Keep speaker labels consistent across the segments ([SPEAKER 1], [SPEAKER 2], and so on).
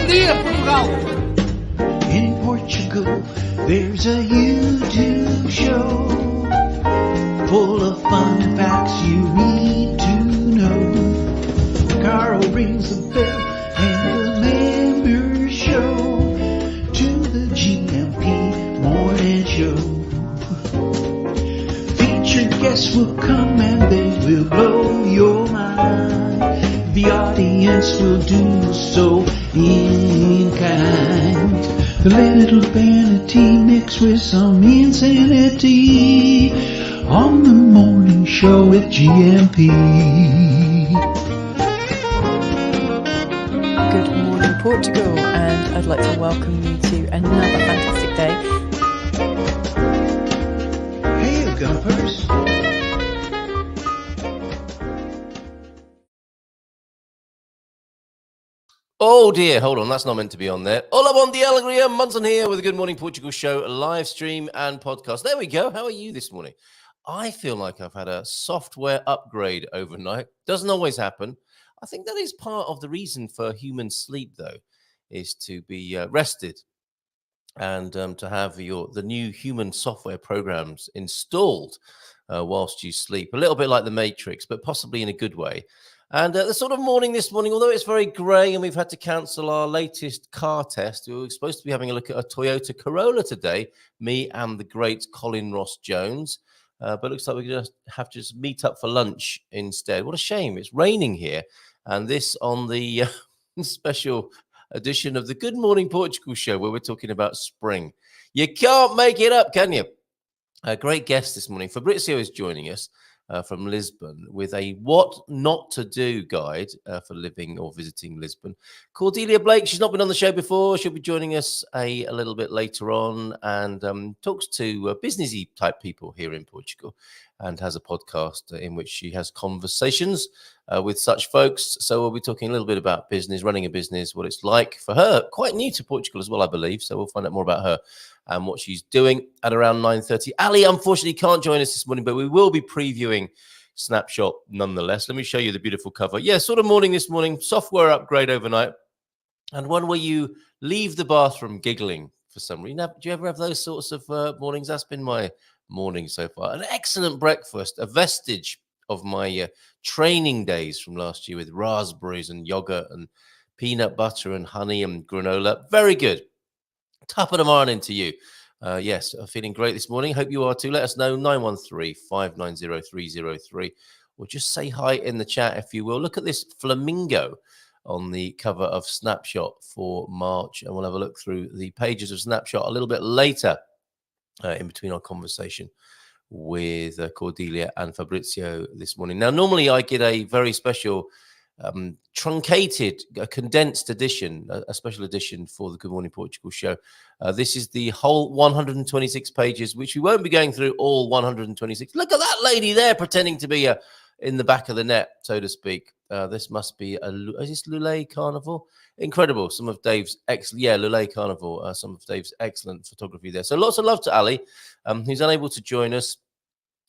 [SPEAKER 1] Bom dia, Portugal!
[SPEAKER 2] In Portugal, there's a YouTube show full of fun facts you need to know. Carl rings the bell and the members show to the GMP morning show. Featured guests will come and they will blow your mind. The audience will do so in kind. A little vanity mixed with some insanity on the morning show with GMP.
[SPEAKER 3] Good morning, Portugal, and I'd like to welcome you to another fantastic day.
[SPEAKER 2] Hey, Gumpers.
[SPEAKER 4] Oh dear, hold on, that's not meant to be on there. Hola, bon dia, Algarve and Munson here with a Good Morning Portugal show, live stream and podcast. There we go. How are you this morning? I feel like I've had a software upgrade overnight. Doesn't always happen. I think that is part of the reason for human sleep, though, is to be rested and to have the new human software programs installed whilst you sleep. A little bit like the Matrix, but possibly in a good way. And the sort of morning this morning, although it's very grey and we've had to cancel our latest car test, we were supposed to be having a look at a Toyota Corolla today, me and the great Colin Ross Jones. But it looks like we're going to have to just meet up for lunch instead. What a shame. It's raining here. And this on the special edition of the Good Morning Portugal show where we're talking about spring. You can't make it up, can you? A great guest this morning. Fabrizio is joining us. From Lisbon with a what not to do guide for living or visiting Lisbon. Cordelia Blake, she's not been on the show before. She'll be joining us a little bit later on and talks to businessy type people here in Portugal and has a podcast in which she has conversations with such folks. So we'll be talking a little bit about business, running a business, what it's like for her. Quite new to Portugal as well, I believe. So we'll find out more about her and what she's doing at around 9:30. Ali, unfortunately, can't join us this morning, but we will be previewing Snapshot nonetheless. Let me show you the beautiful cover. Yeah, sort of morning this morning, software upgrade overnight, and one where you leave the bathroom giggling for some reason. Do you ever have those sorts of mornings? That's been my morning so far. An excellent breakfast, a vestige of my training days from last year with raspberries and yogurt and peanut butter and honey and granola. Very good. Top of the morning to you. Yes, I'm feeling great this morning. Hope you are too. Let us know, 913-590-303. Or just say hi in the chat if you will. Look at this flamingo on the cover of Snapshot for March. And we'll have a look through the pages of Snapshot a little bit later in between our conversation with Cordelia and Fabrizio this morning. Now, normally I get a very special truncated, condensed edition, a special edition for the Good Morning Portugal show. This is the whole 126 pages, which we won't be going through all 126. Look at that lady there pretending to be in the back of the net, so to speak. This must be is this Lulay Carnival? Incredible. Some of Dave's Lulay Carnival. Some of Dave's excellent photography there. So lots of love to Ali, who's unable to join us.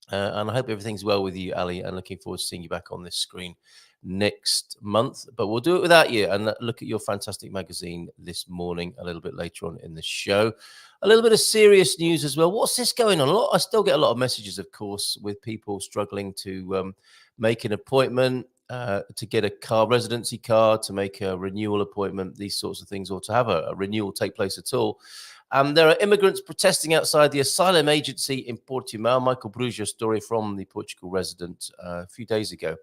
[SPEAKER 4] And I hope everything's well with you, Ali, and looking forward to seeing you back on this screen next month, but we'll do it without you and look at your fantastic magazine this morning a little bit later on in the show. A little bit of serious news as well. What's this going on? I still get a lot of messages, of course, with people struggling to make an appointment, to get a residency card, to make a renewal appointment, these sorts of things, or to have a renewal take place at all. There are immigrants protesting outside the asylum agency in Portugal. Michael Bruges, story from the Portugal resident a few days ago.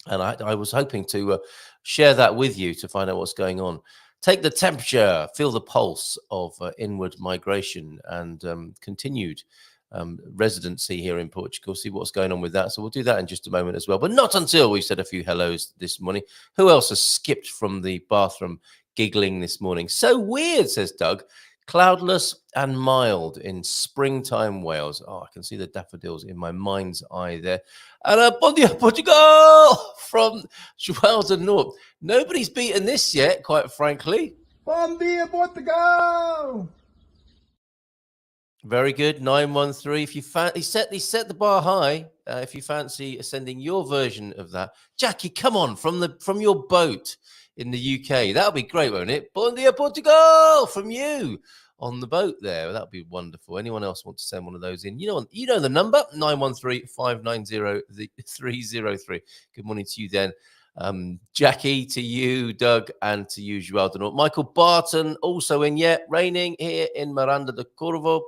[SPEAKER 4] And I was hoping to share that with you to find out what's going on. Take the temperature, feel the pulse of inward migration and continued residency here in Portugal, see what's going on with that. So we'll do that in just a moment as well. But not until we've said a few hellos this morning. Who else has skipped from the bathroom giggling this morning? So weird, says Doug. Cloudless and mild in springtime Wales. Oh, I can see the daffodils in my mind's eye there. And bon dia, Portugal from Wales and North. Nobody's beaten this yet, quite frankly.
[SPEAKER 1] Bom dia, Portugal!
[SPEAKER 4] Very good. 913. If you he set the bar high. If you fancy sending your version of that, Jackie, come on from your boat in the UK. That'll be great, won't it? Bom dia, Portugal, from you on the boat there. That'd be wonderful. Anyone else want to send one of those in? You know the number, 913-590-303. Good morning to you then. Jackie, to you, Doug, and to you, Joao de Norte. Michael Barton also in yet. Raining here in Miranda de Corvo.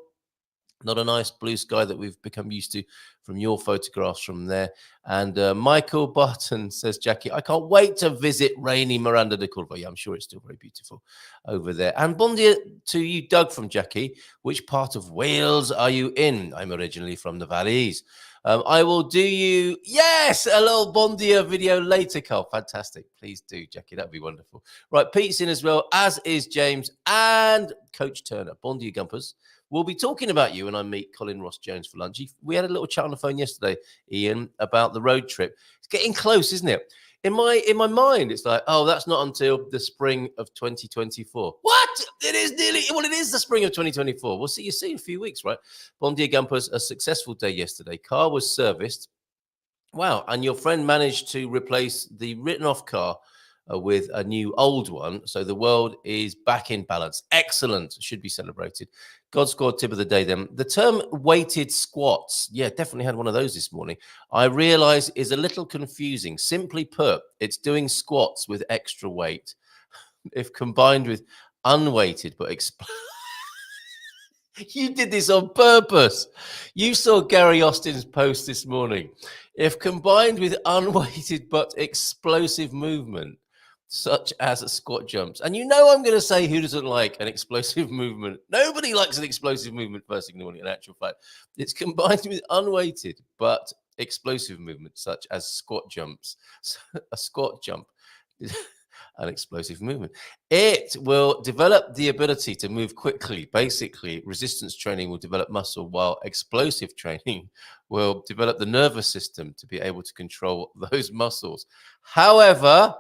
[SPEAKER 4] Not a nice blue sky that we've become used to from your photographs from there. And Michael Barton says, Jackie, I can't wait to visit rainy Miranda de Corvo. Yeah, I'm sure it's still very beautiful over there. And bon dia to you, Doug, from Jackie. Which part of Wales are you in? I'm originally from the Valleys. I will do you, yes, a little bon dia video later, Carl. Fantastic. Please do, Jackie. That'd be wonderful. Right, Pete's in as well, as is James and Coach Turner. Bon dia, Gumpers. We'll be talking about you when I meet Colin Ross Jones for lunch. We had a little chat on the phone yesterday, Ian, about the road trip. It's getting close, isn't it? In my mind, it's like, oh, that's not until the spring of 2024. What? It is it is the spring of 2024. We'll see you in a few weeks, right? Bon dia, Gumpers. A successful day yesterday. Car was serviced. Wow. And your friend managed to replace the written-off car with a new old one. So the world is back in balance. Excellent. Should be celebrated. God squad tip of the day then. The term weighted squats. Yeah, definitely had one of those this morning. I realize is a little confusing. Simply put, it's doing squats with extra weight. If combined with unweighted but you did this on purpose. You saw Gary Austin's post this morning. If combined with unweighted but explosive movement, such as squat jumps. And you know I'm going to say who doesn't like an explosive movement. Nobody likes an explosive movement first thing in the morning, in actual fact. It's combined with unweighted but explosive movements, such as squat jumps. A squat jump, an explosive movement. It will develop the ability to move quickly. Basically, resistance training will develop muscle, while explosive training will develop the nervous system to be able to control those muscles. However,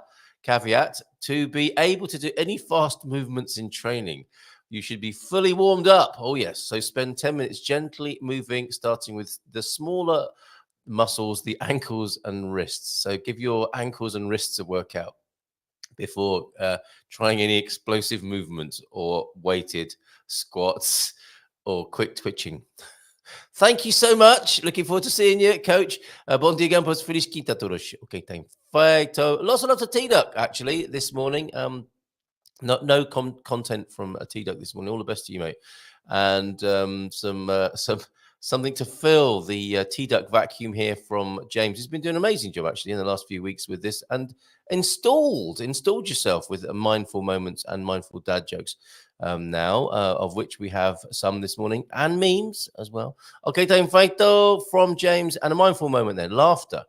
[SPEAKER 4] caveat, to be able to do any fast movements in training, you should be fully warmed up. Oh, yes. So spend 10 minutes gently moving, starting with the smaller muscles, the ankles and wrists. So give your ankles and wrists a workout before trying any explosive movements or weighted squats or quick twitching. Thank you so much. Looking forward to seeing you, Coach. Bom dia, Gumpers. Feliz quinta todos. Okay, time. Lots of T-Duck, actually, this morning. No content from a T-Duck this morning. All the best to you, mate. And something to fill the T-Duck vacuum here from James. He's been doing an amazing job, actually, in the last few weeks with this. And installed yourself with mindful moments and mindful dad jokes. Now, of which we have some this morning, and memes as well. Okay, time feito from James, and a mindful moment then. Laughter.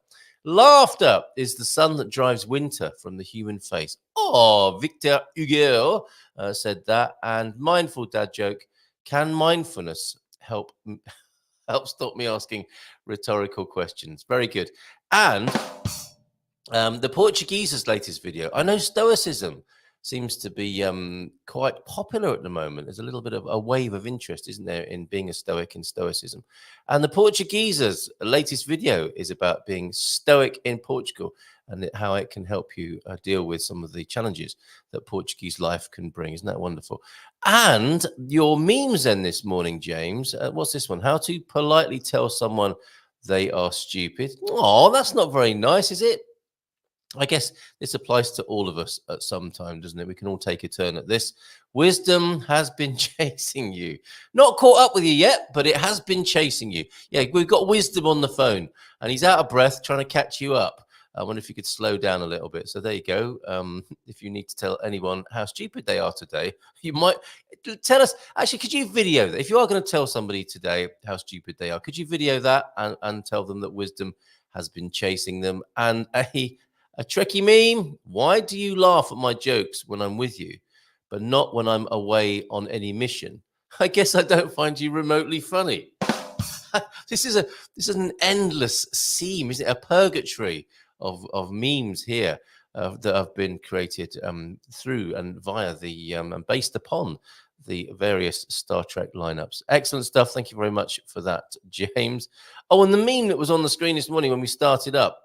[SPEAKER 4] Laughter is the sun that drives winter from the human face. Oh, Victor Hugo said that. And mindful dad joke, can mindfulness help stop me asking rhetorical questions? Very good. And the Portuguese's latest video. I know Stoicism seems to be quite popular at the moment. There's a little bit of a wave of interest, isn't there, in being a Stoic in Stoicism. And the Portuguese's latest video is about being Stoic in Portugal and how it can help you deal with some of the challenges that Portuguese life can bring. Isn't that wonderful? And your memes then this morning, James. What's this one? How to politely tell someone they are stupid. Oh, that's not very nice, is it? I guess this applies to all of us at some time, doesn't it? We can all take a turn at this. Wisdom has been chasing you. Not caught up with you yet, but it has been chasing you. Yeah, we've got Wisdom on the phone, and he's out of breath trying to catch you up. I wonder if you could slow down a little bit. So there you go. If you need to tell anyone how stupid they are today, you might tell us. Actually, could you video that? If you are going to tell somebody today how stupid they are, could you video that and tell them that Wisdom has been chasing them? And a tricky meme. Why do you laugh at my jokes when I'm with you, but not when I'm away on any mission? I guess I don't find you remotely funny. This is an endless seam, isn't it? A purgatory of memes here that have been created through and via the and based upon the various Star Trek lineups. Excellent stuff. Thank you very much for that, James. Oh, and the meme that was on the screen this morning when we started up.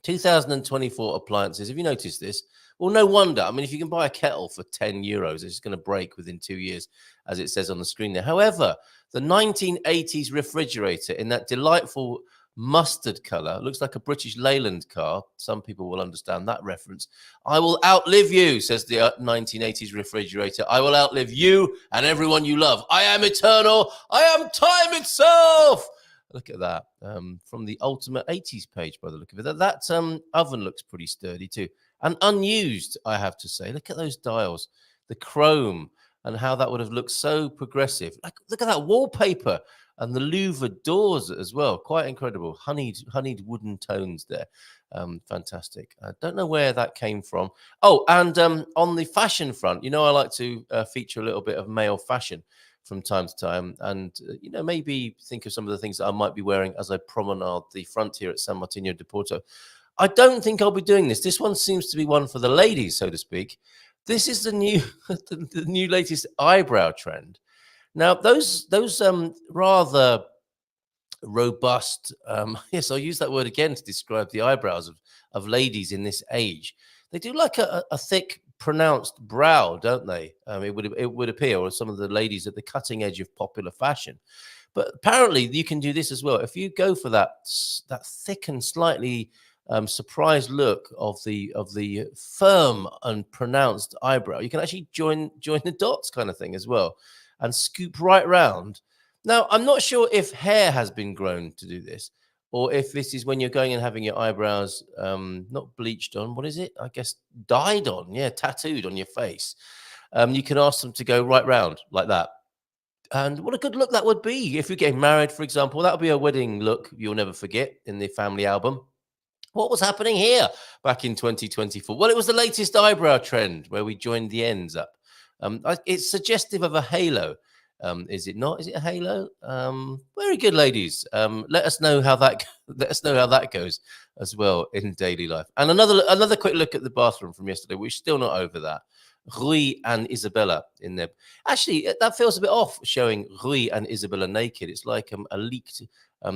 [SPEAKER 4] 2024 appliances. Have you noticed this? Well, no wonder. I mean, if you can buy a kettle for 10 euros, it's going to break within 2 years, as it says on the screen there. However, the 1980s refrigerator in that delightful mustard color, looks like a British Leyland car. Some people will understand that reference. I will outlive you, says the 1980s refrigerator. I will outlive you and everyone you love. I am eternal. I am time itself. Look at that. From the Ultimate 80s page, by the look of it. That oven looks pretty sturdy too. And unused, I have to say. Look at those dials, the chrome, and how that would have looked so progressive. Like, look at that wallpaper and the louvered doors as well. Quite incredible. Honeyed wooden tones there. Fantastic. I don't know where that came from. Oh, and on the fashion front, you know, I like to feature a little bit of male fashion from time to time, and you know, maybe think of some of the things that I might be wearing as I promenade the front here at San Martino de Porto. I don't think I'll be doing this. This one seems to be one for the ladies, so to speak. This is the new, the new latest eyebrow trend. Now, those rather robust, yes, I'll use that word again to describe the eyebrows of ladies in this age. They do like a thick, pronounced brow, don't they? It would appear, or some of the ladies at the cutting edge of popular fashion. But apparently, you can do this as well. If you go for that thick and slightly surprised look of the firm and pronounced eyebrow, you can actually join the dots kind of thing as well, and scoop right round. Now, I'm not sure if hair has been grown to do this, or if this is when you're going and having your eyebrows not bleached on, what is it? I guess dyed on, yeah, tattooed on your face. You can ask them to go right round like that. And what a good look that would be. If you're getting married, for example, that would be a wedding look you'll never forget in the family album. What was happening here back in 2024? Well, it was the latest eyebrow trend where we joined the ends up. It's suggestive of a halo. Is it not? Is it a halo? Very good, ladies. Let us know how that goes as well in daily life. And another quick look at the bathroom from yesterday. We're still not over that. Rui and Isabella in there. Actually, that feels a bit off, showing Rui and Isabella naked. It's like a leaked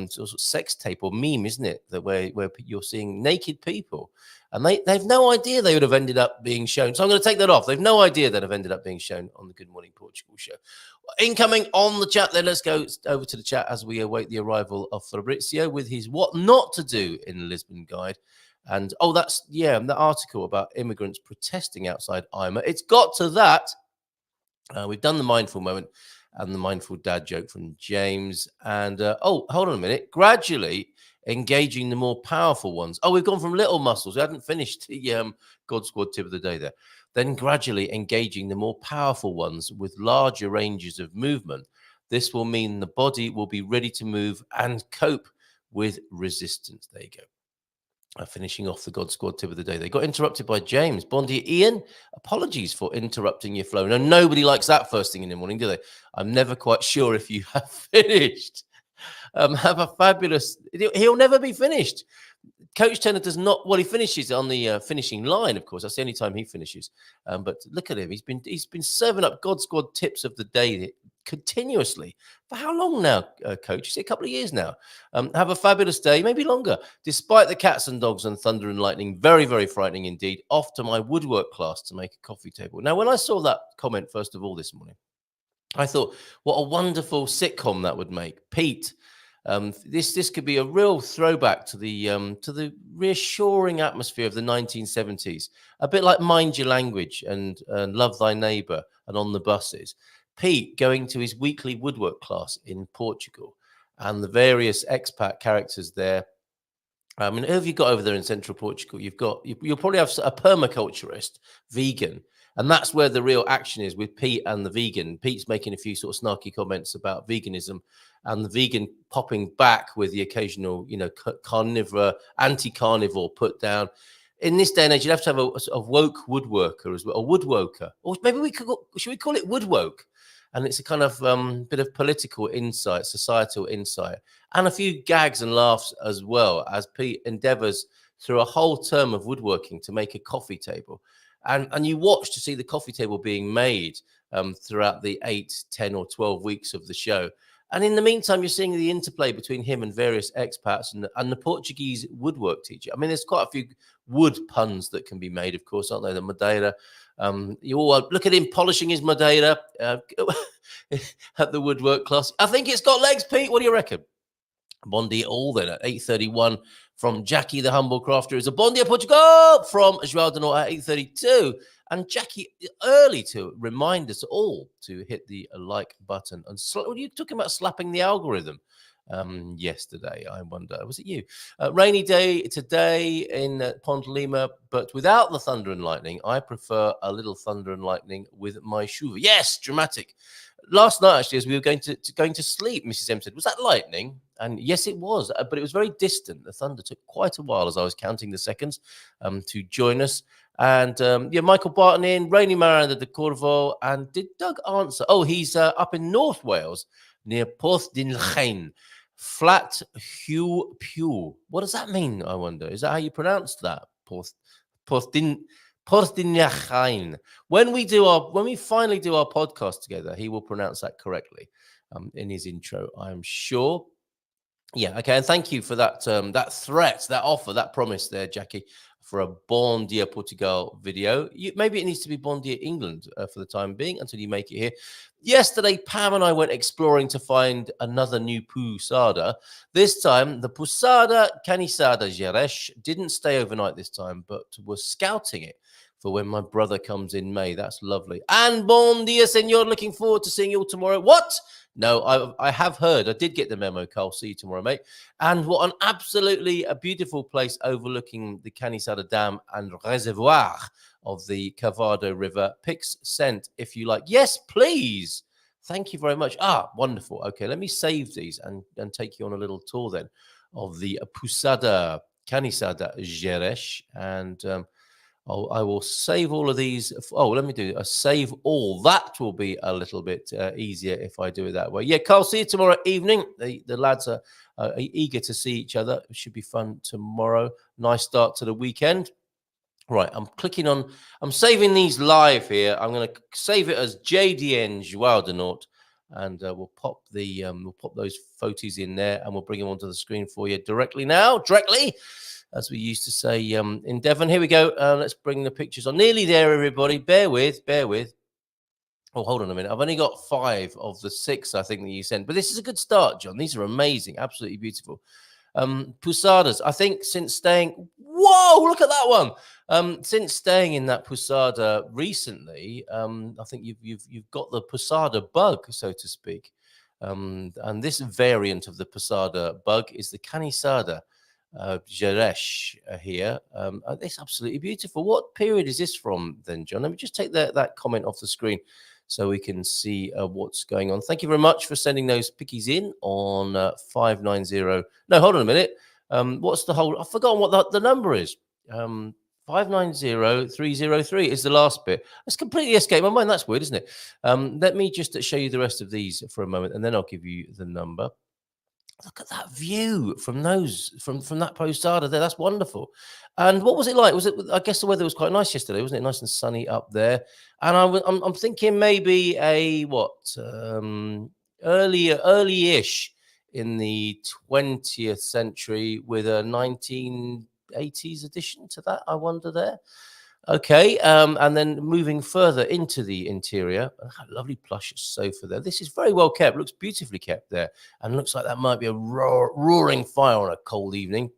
[SPEAKER 4] sort of sex tape or meme, isn't it? That where you're seeing naked people, and they've no idea they would have ended up being shown. So I'm going to take that off. They've no idea that have ended up being shown on the Good Morning Portugal show. Incoming on the chat, then let's go over to the chat as we await the arrival of Fabrizio with his "What Not to Do in Lisbon" guide. And that's the article about immigrants protesting outside IMA. It's got to that. We've done the mindful moment and the mindful dad joke from James. And hold on a minute. Gradually engaging the more powerful ones. We've gone from little muscles. We hadn't finished the God Squad tip of the day there. Then gradually engaging the more powerful ones with larger ranges of movement. This will mean the body will be ready to move and cope with resistance. There you go. Finishing off the God Squad tip of the day. They got interrupted by James. Bon dia, Ian. Apologies for interrupting your flow. No, nobody likes that first thing in the morning, do they? I'm never quite sure if you have finished. Have a fabulous... He'll never be finished. Coach Tenor does not... Well, he finishes on the finishing line, of course. That's the only time he finishes. But look at him. He's been serving up God Squad tips of the day continuously. For how long now, Coach? Is it a couple of years now? Have a fabulous day, maybe longer. Despite the cats and dogs and thunder and lightning, very, very frightening indeed. Off to my woodwork class to make a coffee table. Now, when I saw that comment, first of all, this morning, I thought, what a wonderful sitcom that would make. Pete, this could be a real throwback to the reassuring atmosphere of the 1970s. A bit like Mind Your Language and Love Thy Neighbour and On the Buses. Pete going to his weekly woodwork class in Portugal, and the various expat characters there. I mean, who have you got over there in central Portugal? You'll probably have a permaculturist, vegan, and that's where the real action is with Pete and the vegan. Pete's making a few sort of snarky comments about veganism, and the vegan popping back with the occasional, carnivore, anti-carnivore put down. In this day and age, you'd have to have a woke woodworker as well, a woodwoker, or maybe should we call it woodwoke? And it's a kind of bit of political insight, societal insight, and a few gags and laughs as well as Pete endeavors through a whole term of woodworking to make a coffee table. And you watch to see the coffee table being made throughout the 8, 10 or 12 weeks of the show. And in the meantime, you're seeing the interplay between him and various expats and the Portuguese woodwork teacher. I mean, there's quite a few wood puns that can be made, of course, aren't there? The Madeira. You all look at him polishing his Madeira at the woodwork class. I think it's got legs, Pete. What do you reckon? Bon dia all then at 8:31 from Jackie the Humble Crafter is a Bon dia Portugal from João de Norte at 8:32. And Jackie, early to remind us all to hit the like button. And what are you talking about slapping the algorithm yesterday? I wonder, was it you? Rainy day today in Pont Lima, but without the thunder and lightning. I prefer a little thunder and lightning with my chuva. Yes, dramatic. Last night, actually, as we were going to sleep, Mrs. M said, "Was that lightning?" And yes, it was, but it was very distant. The thunder took quite a while as I was counting the seconds to join us. And Michael Barton in, Rainy Miranda de Corvo. And did Doug answer? Oh, he's up in North Wales near Porthdinllaen. Flat Hugh Pew. What does that mean, I wonder? Is that how you pronounce that? Porthdinllaen. When we finally do our podcast together, he will pronounce that correctly in his intro, I'm sure. Yeah, okay, and thank you for that that threat, that offer, that promise there, Jackie, for a Bon Dia Portugal video. Maybe it needs to be Bon Dia England for the time being until you make it here. Yesterday, Pam and I went exploring to find another new pousada. This time, the Pousada Canisada Gerês didn't stay overnight this time, but was scouting it for when my brother comes in May. That's lovely. And Bon Dia, senor. Looking forward to seeing you all tomorrow. What? No, I have heard. I did get the memo, Carl. See you tomorrow, mate. And what an absolutely a beautiful place overlooking the Canisada Dam and Reservoir of the Cavado River. Pics sent if you like. Yes, please. Thank you very much. Ah, wonderful. Okay, let me save these and take you on a little tour then of the Pousada Canisada Gerês. And I will save all of these. Oh, let me do a save all. That will be a little bit easier if I do it that way. Yeah, Carl, see you tomorrow evening. The lads are eager to see each other. It should be fun tomorrow. Nice start to the weekend. Right, I'm saving these live here. I'm going to save it as JDN João de Norte, and we'll pop those photos in there, and we'll bring them onto the screen for you directly, as we used to say in Devon. Here we go. Let's bring the pictures on. Nearly there, everybody. Bear with. Oh, hold on a minute. I've only got 5 of the 6, I think, that you sent. But this is a good start, John. These are amazing. Absolutely beautiful. Pousadas, I think since staying... Whoa, look at that one. Since staying in that Pousada recently, I think you've got the Pousada bug, so to speak. And this variant of the Pousada bug is the Canisada Gerês here. It's absolutely beautiful. What period is this from then, John? Let me just take that comment off the screen so we can see what's going on. Thank you very much for sending those pickies in on 590. No, hold on a minute. What's the whole? I've forgotten what the number is. 590303 is the last bit. That's completely escaped my mind. That's weird, isn't it? Let me just show you the rest of these for a moment, and then I'll give you the number. Look at that view from that Pousada there. That's wonderful. And what was it like? I guess the weather was quite nice yesterday, wasn't it? Nice and sunny up there. And I'm thinking maybe early-ish in the 20th century with a 1980s addition to that. I wonder there. Okay, and then moving further into the interior, lovely plush sofa there. This is very well kept, looks beautifully kept there, and looks like that might be a roaring fire on a cold evening.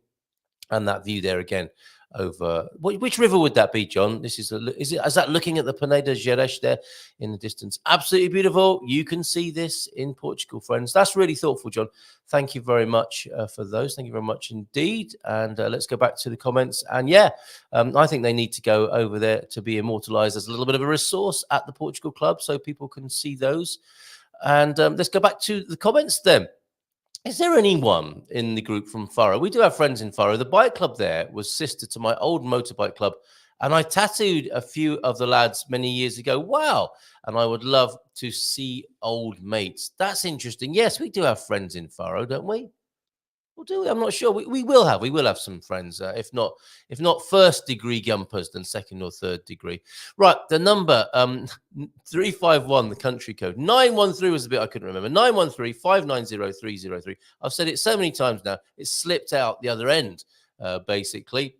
[SPEAKER 4] And that view there again over which river would that be, John? This is that looking at the Peneda Gerês there in the distance? Absolutely beautiful. You can see this in Portugal, friends. That's really thoughtful, John. Thank you very much for those. Thank you very much indeed. And let's go back to the comments. And yeah, I think they need to go over there to be immortalized as a little bit of a resource at the Portugal Club so people can see those. And let's go back to the comments then. Is there anyone in the group from Faro? We do have friends in Faro. The bike club there was sister to my old motorbike club, and I tattooed a few of the lads many years ago. Wow. And I would love to see old mates. That's interesting. Yes, we do have friends in Faro, don't we? Well, do we? I'm not sure. We will have. We will have some friends. If not first degree gumpers, then second or third degree. Right. The number 351, the country code. 913 was the bit I couldn't remember. 913-590-303. I've said it so many times now. It's slipped out the other end, basically.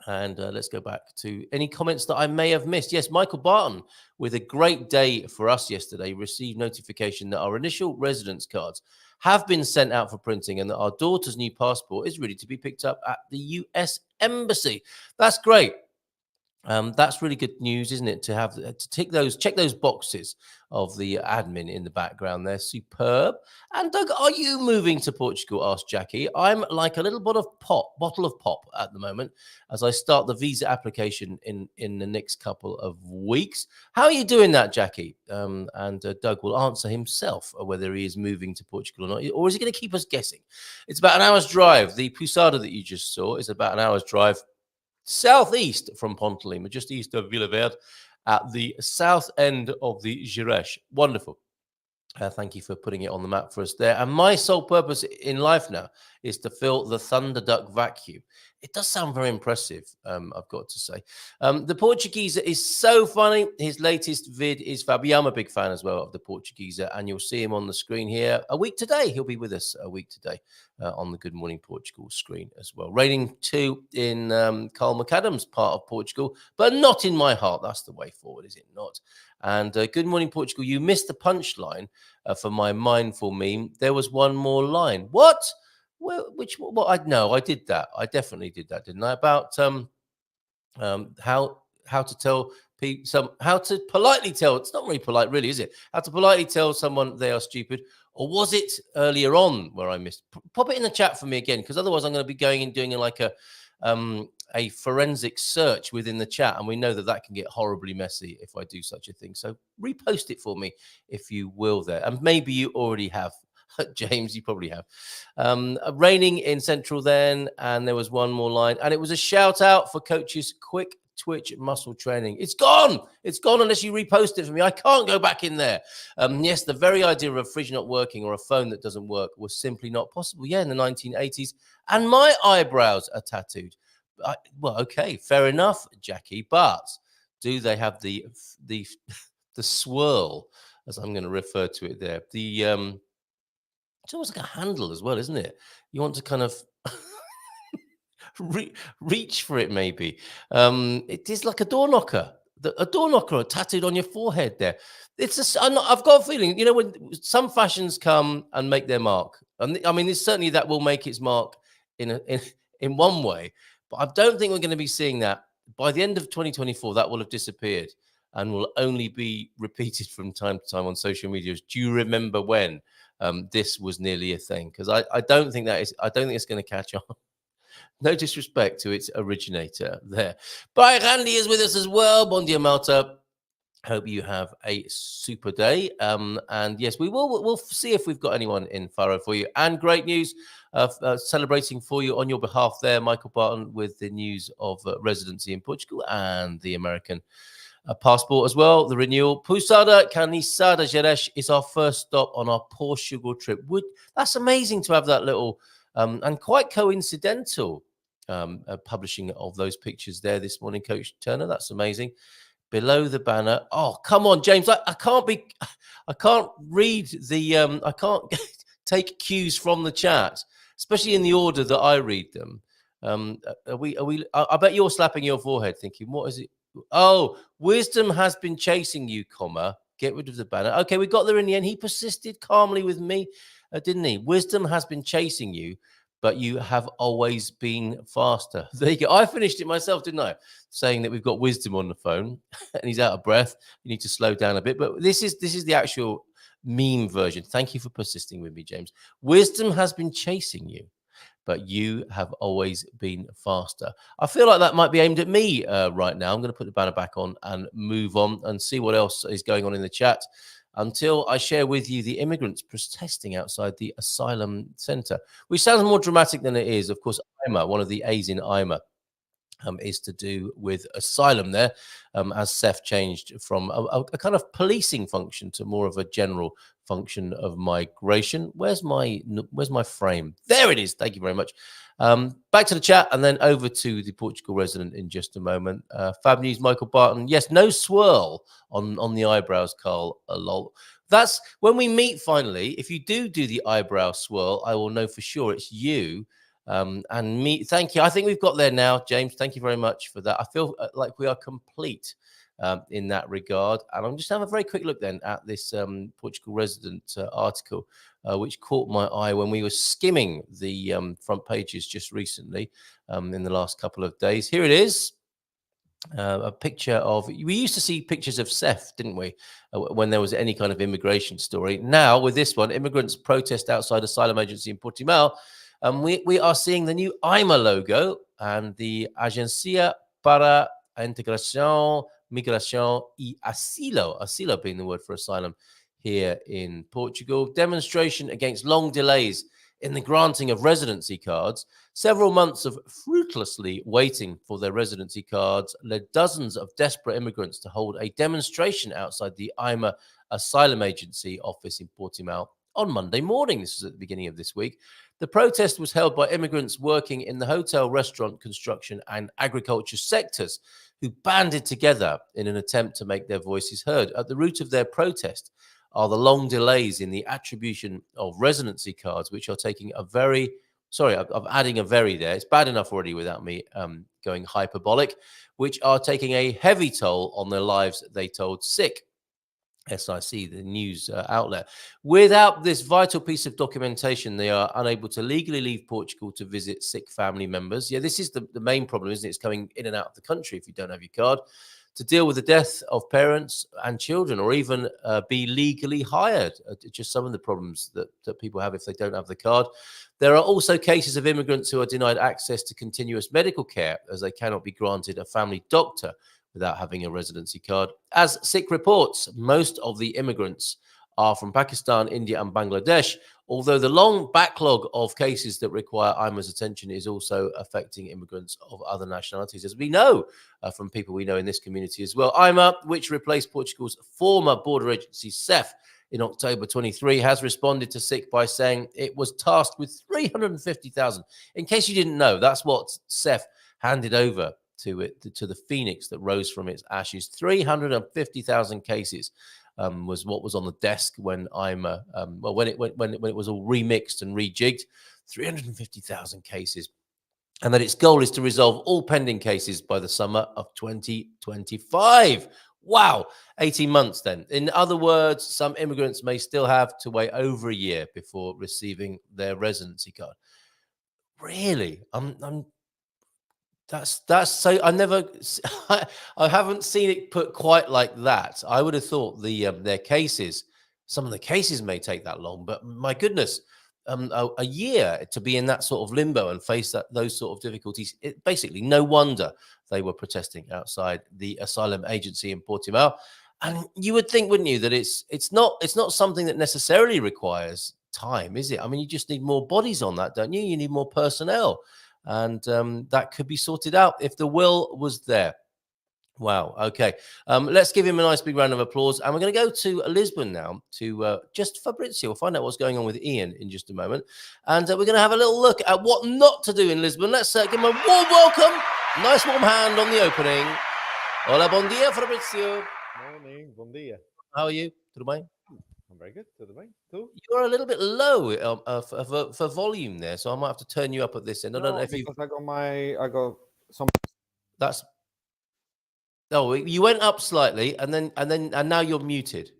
[SPEAKER 4] And let's go back to any comments that I may have missed. Yes, Michael Barton, with a great day for us yesterday, received notification that our initial residence cards have been sent out for printing and that our daughter's new passport is ready to be picked up at the US Embassy. That's great. That's really good news, isn't it? To have to check those boxes of the admin in the background. They're superb. And Doug, are you moving to Portugal? Asked Jackie. I'm like a little bottle of pop at the moment as I start the visa application in the next couple of weeks. How are you doing that, Jackie? And Doug will answer himself whether he is moving to Portugal or not, or is he going to keep us guessing? It's about an hour's drive. The Pousada that you just saw is about an hour's drive southeast from Pontelima, just east of Villaverde, at the south end of the Gerês. Wonderful. Thank you for putting it on the map for us there. And my sole purpose in life now is to fill the Thunder Duck vacuum. It does sound very impressive, I've got to say. The Portuguese is so funny. His latest vid is fab. Yeah, I'm a big fan as well of the Portuguese, and you'll see him on the screen here a week today. He'll be with us a week today on the Good Morning Portugal screen as well. Rating 2 in Carl McAdam's part of Portugal, but not in my heart. That's the way forward, is it not? And Good Morning Portugal, you missed the punchline for my mindful meme. There was one more line. What? Well, I know I did that. I definitely did that, didn't I? About how to tell people how to politely tell. It's not very polite, really, is it? How to politely tell someone they are stupid, or was it earlier on where I missed? Pop it in the chat for me again, because otherwise I'm going to be going and doing like a forensic search within the chat, and we know that can get horribly messy if I do such a thing. So repost it for me if you will there, and maybe you already have. James, you probably have. Raining in Central then, and there was one more line, and it was a shout out for coaches' quick twitch muscle training. It's gone unless you repost it for me. I can't go back in there. Yes, the very idea of a fridge not working or a phone that doesn't work was simply not possible. Yeah, in the 1980s, and my eyebrows are tattooed. Well, okay, fair enough, Jackie, but do they have the swirl, as I'm going to refer to it there? It's almost like a handle as well, isn't it? You want to kind of reach for it, maybe. It is like a door knocker. A door knocker tattooed on your forehead there. I've got a feeling, when some fashions come and make their mark, and I mean, it's certainly that will make its mark in one way, but I don't think we're going to be seeing that by the end of 2024. That will have disappeared and will only be repeated from time to time on social media. Do you remember when this was nearly a thing? Because I don't think it's going to catch on. No disrespect to its originator there. But Randy is with us as well. Bon dia, Malta. Hope you have a super day. And yes, we'll see if we've got anyone in Faro for you. And great news, celebrating for you on your behalf there, Michael Barton, with the news of residency in Portugal and the American passport as well, the renewal. Pousada Canisada Gerês is our first stop on our Portugal trip. That's amazing to have that little and quite coincidental publishing of those pictures there this morning, Coach Turner. That's amazing. Below the banner. Oh, come on, James. I can't read the I can't take cues from the chat, especially in the order that I read them. I bet you're slapping your forehead thinking, what is it? Oh, wisdom has been chasing you, comma. Get rid of the banner. Okay, we got there in the end. He persisted calmly with me, didn't he? Wisdom has been chasing you, but you have always been faster. There you go. I finished it myself, didn't I? Saying that we've got wisdom on the phone and he's out of breath. You need to slow down a bit. But this is the actual meme version. Thank you for persisting with me, James. Wisdom has been chasing you, but you have always been faster. I feel like that might be aimed at me right now. I'm going to put the banner back on and move on and see what else is going on in the chat until I share with you the immigrants protesting outside the asylum center, which sounds more dramatic than it is. Of course, IMA, one of the A's in IMA, is to do with asylum there, as CEF changed from a kind of policing function to more of a general function of migration. Where's my frame? There it is. Thank you very much. Back to the chat and then over to the Portugal resident in just a moment. Fab News, Michael Barton. Yes, no swirl on the eyebrows, Carl. Lol. That's when we meet finally. If you do the eyebrow swirl, I will know for sure it's you. And me, thank you. I think we've got there now, James. Thank you very much for that. I feel like we are complete in that regard. And I'm just having a very quick look then at this Portugal resident article, which caught my eye when we were skimming the front pages just recently in the last couple of days. Here it is. A picture of, we used to see pictures of CEF, didn't we, when there was any kind of immigration story. Now with this one, immigrants protest outside asylum agency in Portimao. We are seeing the new IMA logo and the Agencia para a Integración, Migración y Asilo being the word for asylum here in Portugal. Demonstration against long delays in the granting of residency cards. Several months of fruitlessly waiting for their residency cards led dozens of desperate immigrants to hold a demonstration outside the IMA Asylum Agency office in Portimao on Monday morning. This is at the beginning of this week. The protest was held by immigrants working in the hotel, restaurant, construction, and agriculture sectors who banded together in an attempt to make their voices heard. At the root of their protest are the long delays in the attribution of residency cards, which are taking a very, sorry, I'm adding a very there. It's bad enough already without me going hyperbolic, which are taking a heavy toll on their lives, they told SIC. SIC, the news outlet. Without this vital piece of documentation, they are unable to legally leave Portugal to visit sick family members. Yeah, this is the main problem, isn't it? It's coming in and out of the country if you don't have your card, to deal with the death of parents and children, or even be legally hired. Just some of the problems that people have if they don't have the card. There are also cases of immigrants who are denied access to continuous medical care as they cannot be granted a family doctor without having a residency card. As SIC reports, most of the immigrants are from Pakistan, India, and Bangladesh, although the long backlog of cases that require IMA's attention is also affecting immigrants of other nationalities, as we know from people we know in this community as well. IMA, which replaced Portugal's former border agency, CEF, in October 23, has responded to SIC by saying it was tasked with 350,000. In case you didn't know, that's what CEF handed over to the phoenix that rose from its ashes. 350,000 cases was what was on the desk when IMA, when it was all remixed and rejigged. 350,000 cases, and that its goal is to resolve all pending cases by the summer of 2025. Wow, 18 months then. In other words, some immigrants may still have to wait over a year before receiving their residency card. Really? That's so, I haven't seen it put quite like that. I would have thought their cases, some of the cases may take that long, but my goodness, a year to be in that sort of limbo and face those sort of difficulties. Basically, no wonder they were protesting outside the asylum agency in Portimao. And you would think, wouldn't you, that it's not something that necessarily requires time, is it? I mean, you just need more bodies on that, don't you? You need more personnel. And that could be sorted out if the will was there. Wow. Okay. Let's give him a nice big round of applause. And we're going to go to Lisbon now to just Fabrizio. We'll find out what's going on with Ian in just a moment. And we're going to have a little look at what not to do in Lisbon. Let's give him a warm welcome. Nice warm hand on the opening. Hola, bon dia, Fabrizio.
[SPEAKER 5] Morning, bon dia.
[SPEAKER 4] How are you? Tudo bem?
[SPEAKER 5] I'm very good. Tudo bem? Too?
[SPEAKER 4] You're a little bit low for volume there, so I might have to turn you up at this end. I don't know if you.
[SPEAKER 5] I got some.
[SPEAKER 4] That's. Oh, you went up slightly, and now you're muted.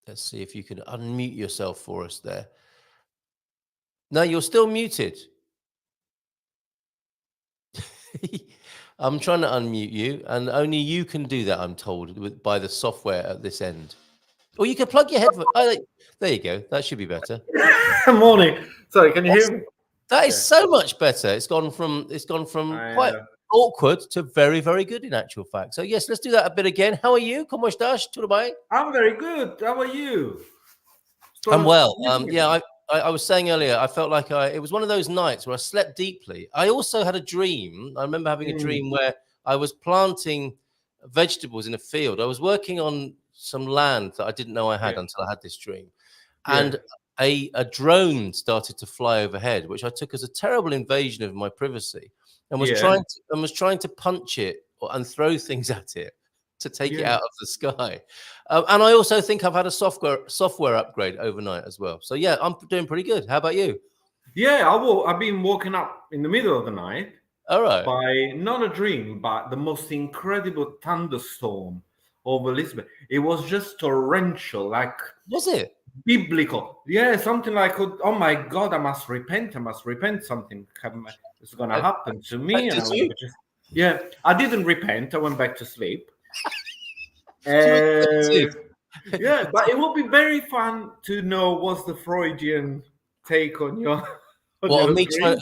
[SPEAKER 4] Let's see if you can unmute yourself for us there. No, you're still muted. I'm trying to unmute you, and only you can do that, I'm told, by the software at this end. Or you can plug your headphone. Oh, there you go. That should be better.
[SPEAKER 5] Morning. Sorry, can you hear me?
[SPEAKER 4] That is so much better. It's gone from quite awkward to very, very good in actual fact. So yes, let's do that a bit again. How are you? ¿Cómo estás? ¿Tudo bem?
[SPEAKER 5] I'm very good. How are you?
[SPEAKER 4] I'm well. Yeah, I was saying earlier, I felt like it was one of those nights where I slept deeply. I also had a dream. I remember having a dream where I was planting vegetables in a field. I was working on some land that I didn't know I had until I had this dream. And a drone started to fly overhead, which I took as a terrible invasion of my privacy, and was trying to punch it and throw things at it to take it out of the sky. And I also think I've had a software upgrade overnight as well. So yeah, I'm doing pretty good. How about you?
[SPEAKER 5] Yeah, I've been woken up in the middle of the night
[SPEAKER 4] All right.
[SPEAKER 5] by not a dream, but the most incredible thunderstorm over Lisbon. It was just torrential, like
[SPEAKER 4] Was it?
[SPEAKER 5] biblical. Yeah, something like, oh my God, I must repent. Something is going to happen to me.
[SPEAKER 4] Did you?
[SPEAKER 5] I didn't repent. I went back to sleep.
[SPEAKER 4] Yeah,
[SPEAKER 5] But it will be very fun to know what's the Freudian take on your.
[SPEAKER 4] What, me trying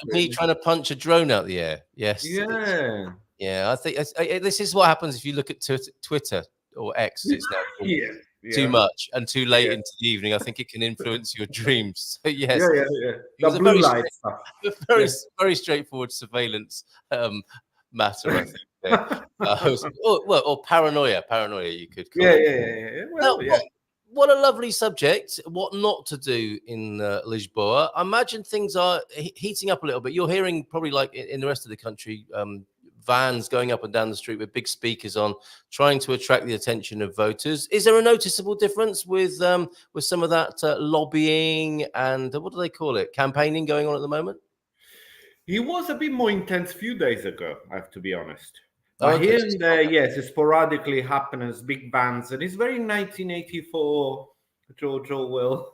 [SPEAKER 4] to punch a drone out the air? Yes.
[SPEAKER 5] Yeah.
[SPEAKER 4] I think this is what happens if you look at Twitter or X. It's now called, too much and too late into the evening. I think it can influence your dreams. So yes,
[SPEAKER 5] It was
[SPEAKER 4] a
[SPEAKER 5] blue light stuff.
[SPEAKER 4] very straightforward surveillance matter. I think. Or paranoia. You could call it.
[SPEAKER 5] Well,
[SPEAKER 4] What a lovely subject. What not to do in Lisboa. I imagine things are heating up a little bit. You're hearing probably like in the rest of the country, vans going up and down the street with big speakers on, trying to attract the attention of voters. Is there a noticeable difference with some of that lobbying and what do they call it, campaigning going on at the moment?
[SPEAKER 5] It was a bit more intense a few days ago, I have to be honest.
[SPEAKER 4] Oh,
[SPEAKER 5] But here and there, yes, it sporadically happens, big bands, and it's very 1984 George Orwell.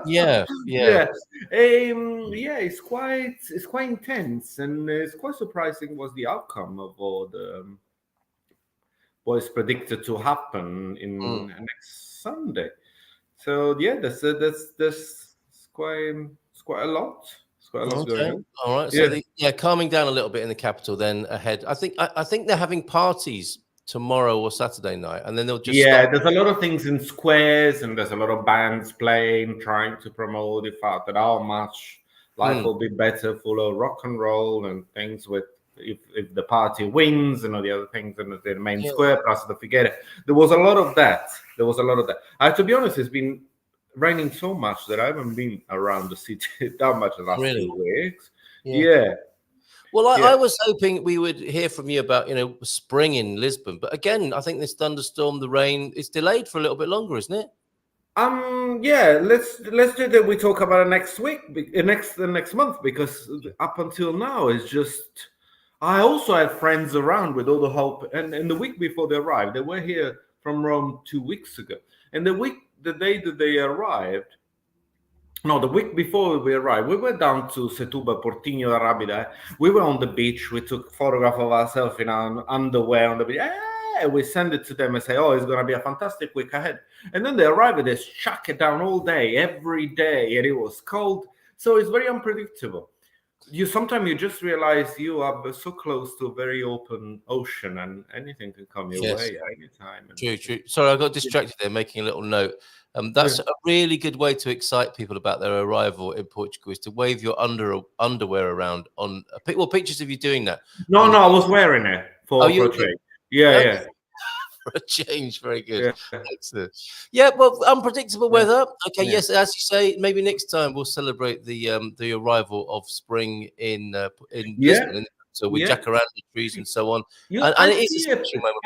[SPEAKER 5] It's quite intense, and it's quite surprising was the outcome of all the what is predicted to happen in next Sunday. So yeah, that's quite a lot. Going on.
[SPEAKER 4] All right. So calming down a little bit in the capital then ahead. I think they're having parties tomorrow or Saturday night, and then they'll just
[SPEAKER 5] there's a lot of things in squares, and there's a lot of bands playing, trying to promote the fact that how much life will be better, full of rock and roll and things with if the party wins and all the other things in the main square, plus the Figueira. There was a lot of that. I have to be honest, it's been raining so much that I haven't been around the city that much the last 2 weeks.
[SPEAKER 4] Well, I was hoping we would hear from you about spring in Lisbon, but again, I think this thunderstorm, the rain, is delayed for a little bit longer, isn't it?
[SPEAKER 5] Let's do that. We talk about it next week, next month, because up until now it's just. I also had friends around with all the hope, and the week before they arrived, they were here from Rome 2 weeks ago, and the day that they arrived, the week before we arrived, we went down to Setúbal, Portinho da Rábida. We were on the beach. We took photograph of ourselves in our underwear on the beach. We send it to them and say, oh, it's going to be a fantastic week ahead. And then they arrive and they chuck it down all day, every day, and it was cold. So it's very unpredictable. Sometimes you just realize you are so close to a very open ocean, and anything can come your way at any time.
[SPEAKER 4] True. Sorry, I got distracted there making a little note. That's a really good way to excite people about their arrival in Portugal, is to wave your underwear around on pictures of you doing that.
[SPEAKER 5] No, I was wearing it for a trade. Yeah.
[SPEAKER 4] For a change, very good. Excellent. Yeah, well, unpredictable weather. Okay, yes, as you say, maybe next time we'll celebrate the arrival of spring in Lisbon. So with jacaranda trees and so on. And it is a special moment.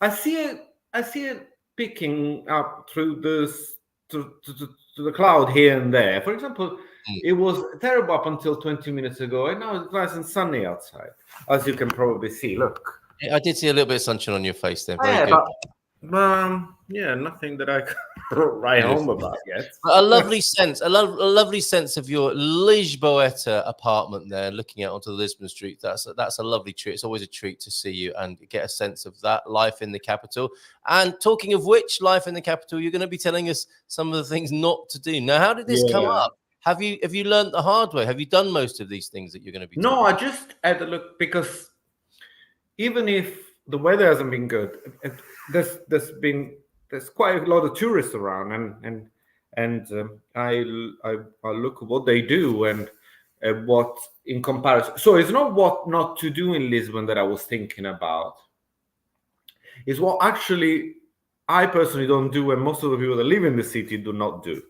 [SPEAKER 5] I see it picking up through to the cloud here and there. For example, it was terrible up until 20 minutes ago, and now it's nice and sunny outside, as you can probably see. Look.
[SPEAKER 4] I did see a little bit of sunshine on your face there. Very good.
[SPEAKER 5] But, nothing that I can write home about yet.
[SPEAKER 4] A lovely sense of your Lisboeta apartment there, looking out onto the Lisbon street. That's a lovely treat. It's always a treat to see you and get a sense of that life in the capital. And talking of which, life in the capital, you're going to be telling us some of the things not to do. Now, how did this come up? Have you learned the hard way? Have you done most of these things that you're going to be doing?
[SPEAKER 5] No, I just had a look, because even if the weather hasn't been good, there's quite a lot of tourists around, and and I look at what they do and what in comparison. So it's not what not to do in Lisbon that I was thinking about. It's what actually I personally don't do, and most of the people that live in the city do not do.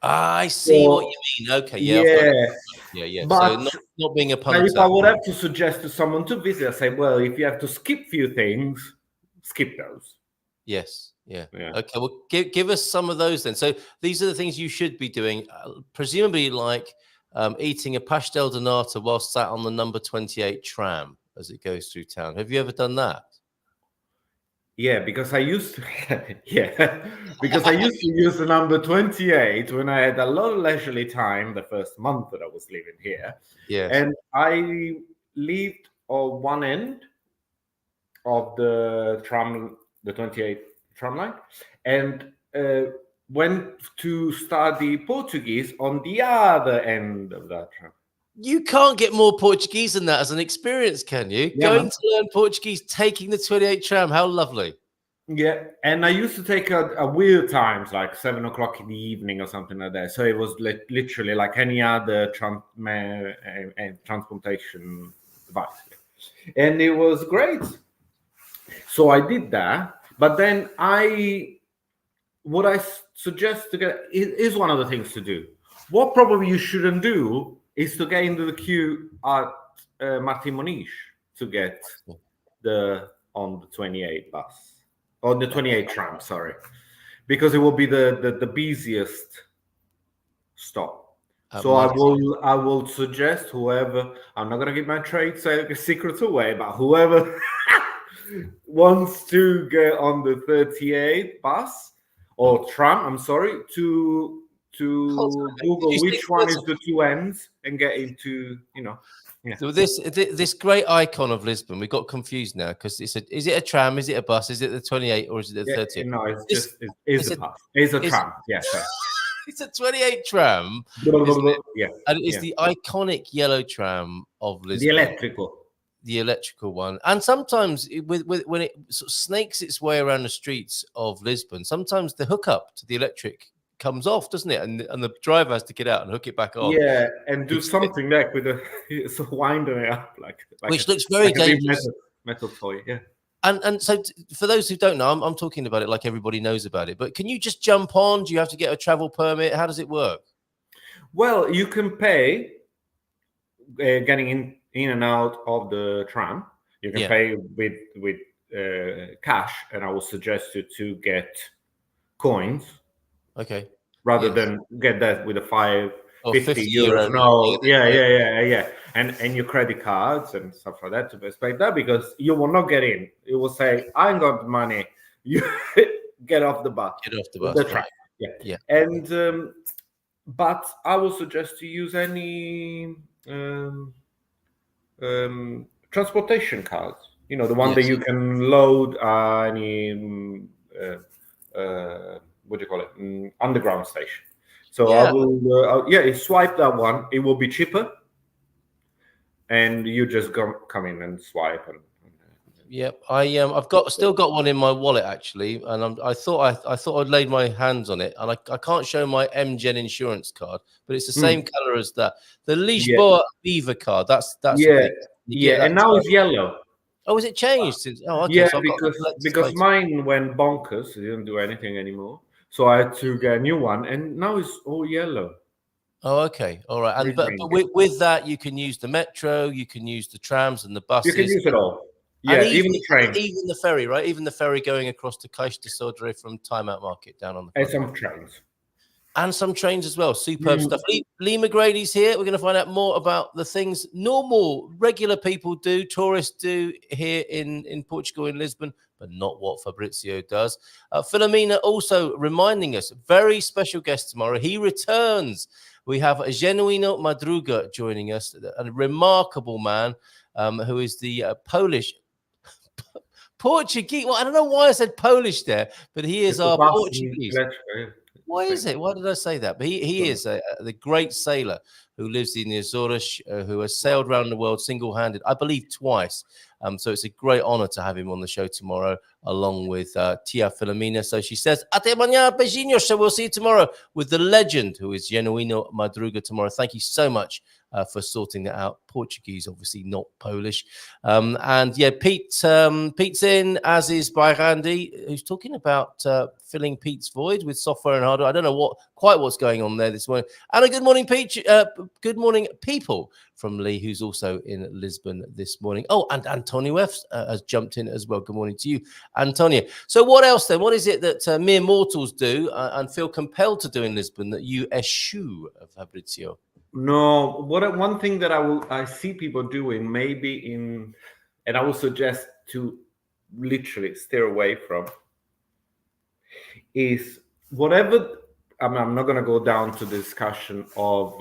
[SPEAKER 4] I see what you mean. Okay, yeah.
[SPEAKER 5] But
[SPEAKER 4] So not being a
[SPEAKER 5] if
[SPEAKER 4] punter.
[SPEAKER 5] I would have to suggest to someone to visit, I say, well, if you have to skip few things, skip those.
[SPEAKER 4] Yes. Yeah. Okay. Well, give us some of those then. So these are the things you should be doing, presumably like eating a pastel de nata while sat on the number 28 tram as it goes through town. Have you ever done that?
[SPEAKER 5] Yeah, because I used to. Because I used to use the number 28 when I had a lot of leisurely time the first month that I was living here.
[SPEAKER 4] Yes.
[SPEAKER 5] And I lived on one end of the tram, the 28 tram line, and went to study Portuguese on the other end of that tram.
[SPEAKER 4] You can't get more Portuguese than that as an experience, can you?
[SPEAKER 5] Yeah,
[SPEAKER 4] Going
[SPEAKER 5] man.
[SPEAKER 4] to learn Portuguese, taking the 28 tram. How lovely.
[SPEAKER 5] Yeah, and I used to take a weird times, like 7 o'clock in the evening or something like that. So it was literally like any other transportation device. And it was great. So I did that. But then what I suggest to get is one of the things to do. What probably you shouldn't do is to get into the queue at Martin Moniz to get on the 28 bus. On the 28 tram, sorry, because it will be the busiest stop. So I will suggest whoever, I'm not gonna give my trade secrets away, but whoever wants to get on the 38 bus or tram, I'm sorry, to Google which one is the two ends and get into, Yeah.
[SPEAKER 4] So this great icon of Lisbon, we got confused now because is it a tram? Is it a bus? Is it the 28 or is it the 38?
[SPEAKER 5] No, it's a bus. It's a tram. Yeah.
[SPEAKER 4] It's a 28 tram.
[SPEAKER 5] Yeah.
[SPEAKER 4] And it's the iconic yellow tram of Lisbon. The electrical one. And sometimes when it sort of snakes its way around the streets of Lisbon, sometimes the hookup to the electric comes off, doesn't it? And the driver has to get out and hook it back on.
[SPEAKER 5] Yeah, and do something like with winding it up, like
[SPEAKER 4] which looks very dangerous.
[SPEAKER 5] Metal toy, yeah.
[SPEAKER 4] And so for those who don't know, I'm talking about it like everybody knows about it. But can you just jump on? Do you have to get a travel permit? How does it work?
[SPEAKER 5] Well, you can pay getting in and out of the tram. You can pay with cash, and I would suggest you to get coins.
[SPEAKER 4] Okay.
[SPEAKER 5] Rather than get that with a 50
[SPEAKER 4] euros.
[SPEAKER 5] No, yeah. And your credit cards and stuff like that to expect that, because you will not get in. It will say, I ain't got the money. You get off the bus.
[SPEAKER 4] Get off the bus.
[SPEAKER 5] The train. Yeah. And but I will suggest to use any transportation cards. The one that you can load any what do you call it? Underground station. So I will, swipe that one. It will be cheaper, and you just come in and swipe.
[SPEAKER 4] Yep, I've still got one in my wallet actually, and I thought I'd laid my hands on it, and I can't show my MGen insurance card, but it's the same color as that. The Lisboa Viva card. That's
[SPEAKER 5] and now it's yellow.
[SPEAKER 4] Oh, has it changed since? Oh, okay.
[SPEAKER 5] Yeah,
[SPEAKER 4] so
[SPEAKER 5] because mine went bonkers. It didn't do anything anymore. So I had to get a new one, and now it's all yellow.
[SPEAKER 4] Oh, okay, all right. And but with that, you can use the metro, you can use the trams and the buses.
[SPEAKER 5] You can use it all. Yeah, even the train,
[SPEAKER 4] even the ferry, right? Even the ferry going across to Caixa de Sodré from Time Out Market down on the.
[SPEAKER 5] And some trains.
[SPEAKER 4] And some trains as well. Superb stuff. Lee McGrady's here. We're going to find out more about the things regular people do, tourists do here in Portugal, in Lisbon, but not what Fabrizio does. Philomena also reminding us, very special guest tomorrow. He returns. We have Genuino Madruga joining us, a remarkable man who is the Portuguese. Well, I don't know why I said Polish there, but he is our Portuguese. Why is it? Why did I say that? But he is the great sailor who lives in the Azores, who has sailed around the world single-handed, I believe twice, So it's a great honor to have him on the show tomorrow, along with Tia Filomena. So she says, "Ate mañana, beijinhos." So we'll see you tomorrow with the legend who is Genuino Madruga tomorrow. Thank you so much for sorting that out. Portuguese, obviously not Polish. And yeah, Pete's in, as is Bairandi, who's talking about filling Pete's void with software and hardware. I don't know what's going on there this morning. And a good morning, Pete. Good morning, people, from Lee, who's also in Lisbon this morning. Oh, and Antonio F has jumped in as well. Good morning to you, Antonio. So what else then? What is it that mere mortals do and feel compelled to do in Lisbon that you eschew, Fabrizio?
[SPEAKER 5] No, one thing that I see people doing, and I would suggest to literally steer away from, is whatever. I'm not going to go down to the discussion of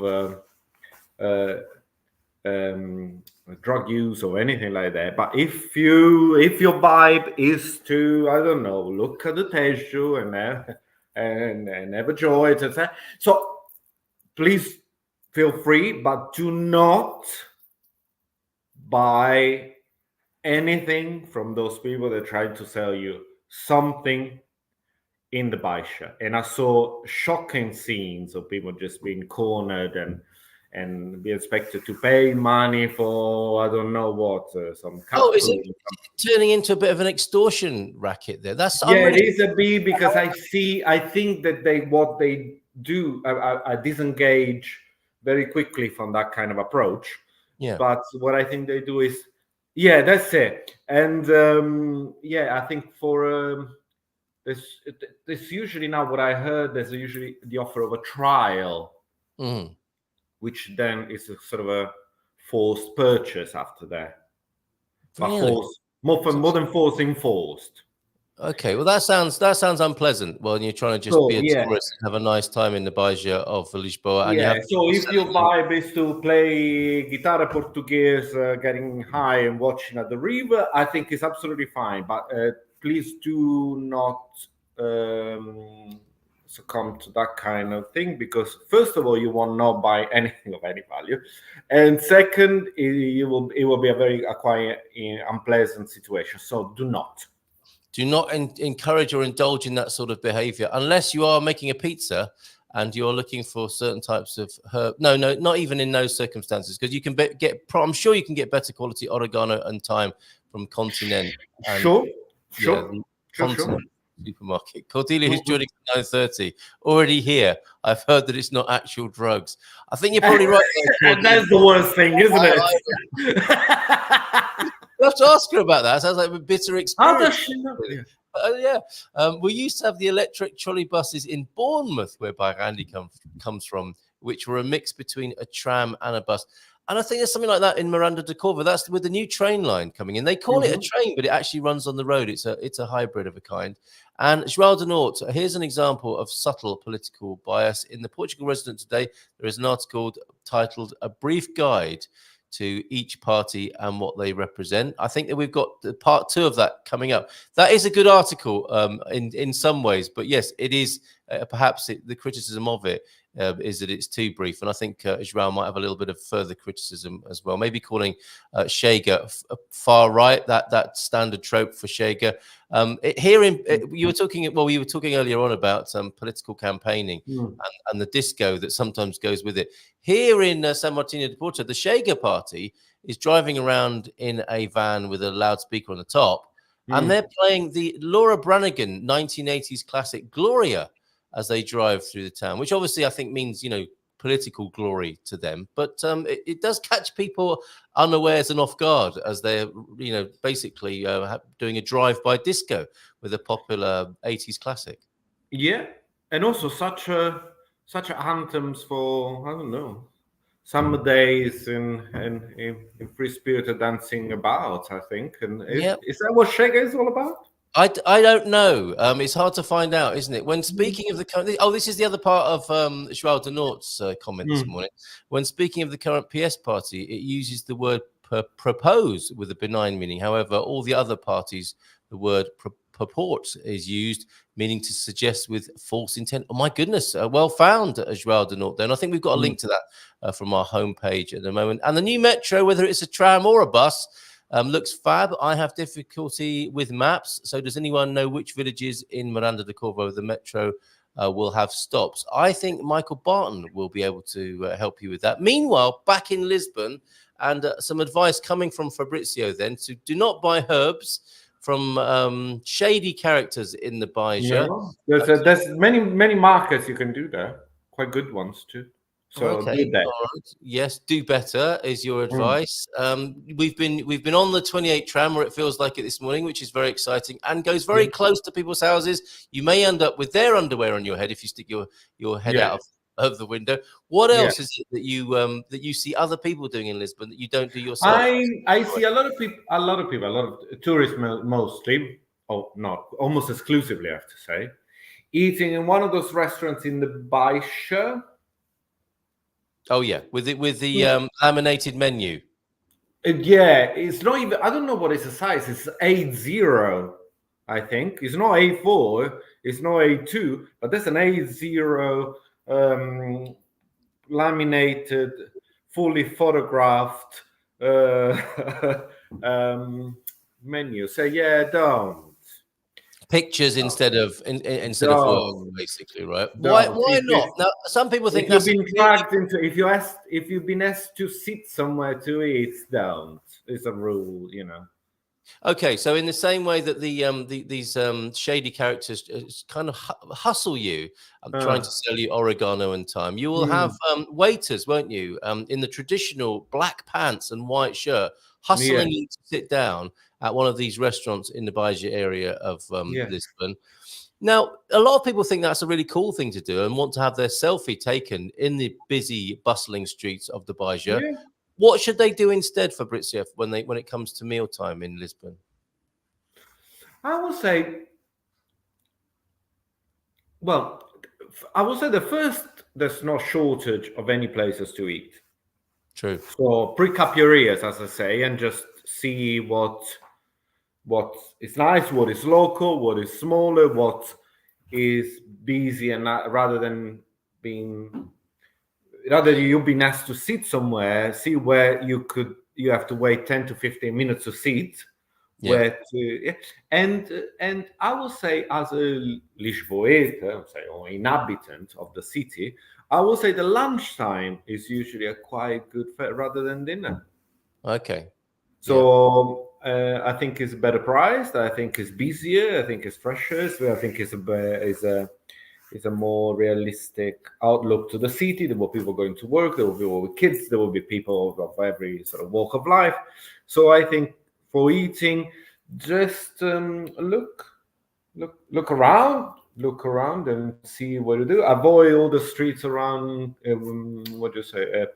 [SPEAKER 5] drug use or anything like that. But if your vibe is to, I don't know, look at the Tejo and have a joy, etc. So please feel free, but do not buy anything from those people that try to sell you something in the Baixa. And I saw shocking scenes of people just being cornered and be expected to pay money for, I don't know what, some.
[SPEAKER 4] Oh, is it turning into a bit of an extortion racket there?
[SPEAKER 5] It is a bit, because I think that what they do, I disengage very quickly from that kind of approach.
[SPEAKER 4] Yeah.
[SPEAKER 5] But what I think they do is, that's it. And I think for there's usually, now what I heard, there's usually the offer of a trial, which then is a sort of a forced purchase after that.
[SPEAKER 4] Really?
[SPEAKER 5] More than forced, enforced.
[SPEAKER 4] Okay, well that sounds unpleasant. Well, you're trying to just be a tourist and have a nice time in the Baixia of Lisboa. And
[SPEAKER 5] so if your vibe is to play guitarra portuguese, getting high and watching at the river, I think it's absolutely fine. But please do not succumb to that kind of thing, because first of all, you will not buy anything of any value, and second, it will be a very quiet, unpleasant situation. So do not
[SPEAKER 4] encourage or indulge in that sort of behavior unless you are making a pizza and you're looking for certain types of herb. No, not even in those circumstances, because you can I'm sure you can get better quality oregano and thyme from Continent.
[SPEAKER 5] Sure.
[SPEAKER 4] Continent supermarket. Cordelia, who's joining at 9:30, already here. I've heard that it's not actual drugs. I think you're probably right.
[SPEAKER 5] That's the worst thing, isn't it?
[SPEAKER 4] We'll have to ask her about that. Sounds like a bitter experience.
[SPEAKER 5] How does she know?
[SPEAKER 4] We used to have the electric trolley buses in Bournemouth, where Bairandi comes from, which were a mix between a tram and a bus. And I think there's something like that in Miranda de Corva. That's with the new train line coming in. They call it a train, but it actually runs on the road. It's a hybrid of a kind. And João de Norte, here's an example of subtle political bias. In the Portugal Resident today, there is an article titled "A Brief Guide to Each Party and What They Represent." I think that we've got the part 2 of that coming up. That is a good article in some ways, but yes, it is perhaps the criticism of it is that it's too brief. And I think João might have a little bit of further criticism as well, maybe calling Chega far right, that standard trope for Chega. We were talking earlier on about political campaigning and the disco that sometimes goes with it. Here in San Martino de Porto, the Chega party is driving around in a van with a loudspeaker on the top, and they're playing the Laura Branigan 1980s classic Gloria as they drive through the town, which obviously I think means, political glory to them. But it does catch people unawares and off guard as they're, basically doing a drive-by disco with a popular 80s classic.
[SPEAKER 5] Yeah, and also such anthems for, I don't know, summer days in free-spirited dancing about, I think. And is that what Chega is all about?
[SPEAKER 4] I don't know. It's hard to find out, isn't it? When speaking of the current... Oh, this is the other part of João de Norte's comment this morning. When speaking of the current PS party, it uses the word propose with a benign meaning. However, all the other parties, the word purport is used, meaning to suggest with false intent. Oh, my goodness. Well found, João de Norte. And I think we've got a link to that from our homepage at the moment. And the new metro, whether it's a tram or a bus, Looks fab. I have difficulty with maps. So does anyone know which villages in Miranda de Corvo the metro will have stops? I think Michael Barton will be able to help you with that. Meanwhile, back in Lisbon, and some advice coming from Fabrizio then, to do not buy herbs from shady characters in the Baija.
[SPEAKER 5] There's many markets you can do there, quite good ones too. So
[SPEAKER 4] okay,
[SPEAKER 5] do that.
[SPEAKER 4] right. Yes, do better is your advice. We've been on the 28 tram, where it feels like it this morning, which is very exciting and goes very close to people's houses. You may end up with their underwear on your head if you stick your head out of the window. What else is it that you see other people doing in Lisbon that you don't do yourself?
[SPEAKER 5] I see a lot of tourists mostly, not almost exclusively, I have to say, eating in one of those restaurants in the Baixo.
[SPEAKER 4] Oh yeah, with the laminated menu.
[SPEAKER 5] It's not even. I don't know what is the size. It's A0, I think. It's not A4. It's not A2, but there's an A0 laminated, fully photographed menu. So don't.
[SPEAKER 4] Pictures instead of work, basically, right? Why not? Now, some people think that's
[SPEAKER 5] if you've been asked to sit somewhere to eat, don't. It's a rule,
[SPEAKER 4] Okay, so in the same way that these shady characters kind of hustle you, trying to sell you oregano and thyme, you will have waiters, won't you? In the traditional black pants and white shirt, hustling you to sit down at one of these restaurants in the Baija area of Lisbon. Now, a lot of people think that's a really cool thing to do and want to have their selfie taken in the busy, bustling streets of the Baija. Yeah. What should they do instead, Fabrizio, when it comes to mealtime in Lisbon?
[SPEAKER 5] I would say, the first, there's no shortage of any places to eat.
[SPEAKER 4] True.
[SPEAKER 5] So prick up your ears, as I say, and just see what is nice, what is local, what is smaller, what is busy, and rather you've been asked to sit somewhere, see where you have to wait 10 to 15 minutes to sit. And I will say, as a Lisboeta, or inhabitant of the city, I will say the lunchtime is usually a quite good fare rather than dinner.
[SPEAKER 4] Okay.
[SPEAKER 5] So I think it's better priced. I think it's busier. I think it's fresher. So I think it's a more realistic outlook to the city. There were people going to work. There will be people with kids. There will be people of every sort of walk of life. So I think for eating, just look around and see what to do. Avoid all the streets around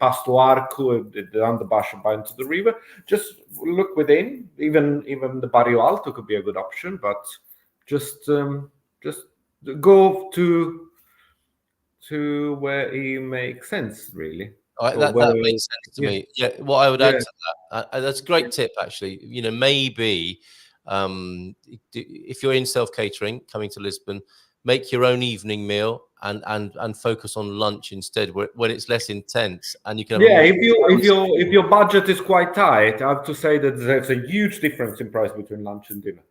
[SPEAKER 5] Pasto Arco, down the Baixo into the river. Just look within. Even the Barrio Alto could be a good option, but just go to where it makes sense, really.
[SPEAKER 4] That makes sense to me. Yeah, what I would add to that, that's a great tip, actually. Maybe if you're in self-catering, coming to Lisbon, make your own evening meal and focus on lunch instead, when it's less intense, and you can.
[SPEAKER 5] If your budget is quite tight, I have to say that there's a huge difference in price between lunch and dinner.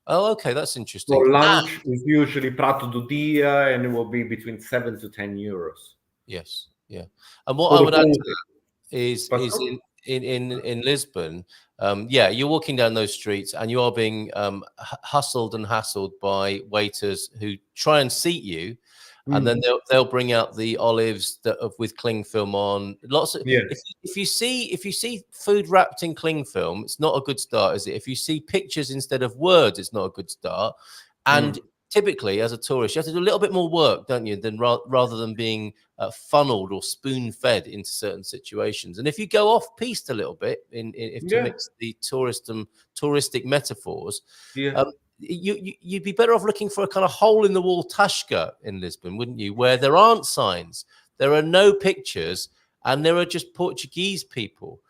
[SPEAKER 4] Oh, okay, that's interesting.
[SPEAKER 5] So lunch is usually prato do dia, and it will be between 7 to 10 euros.
[SPEAKER 4] Yes, yeah. And what I would add to that is in Lisbon, you're walking down those streets and you are being hustled and hassled by waiters who try and seat you, and then they'll bring out the olives with cling film on. Lots of if you see food wrapped in cling film, it's not a good start, is it? If you see pictures instead of words, it's not a good start. And typically, as a tourist, you have to do a little bit more work, don't you, than rather than being funneled or spoon-fed into certain situations. And if you go off-piste a little bit, to mix the touristic metaphors, you'd be better off looking for a kind of hole-in-the-wall Tasca in Lisbon, wouldn't you, where there aren't signs, there are no pictures, and there are just Portuguese people.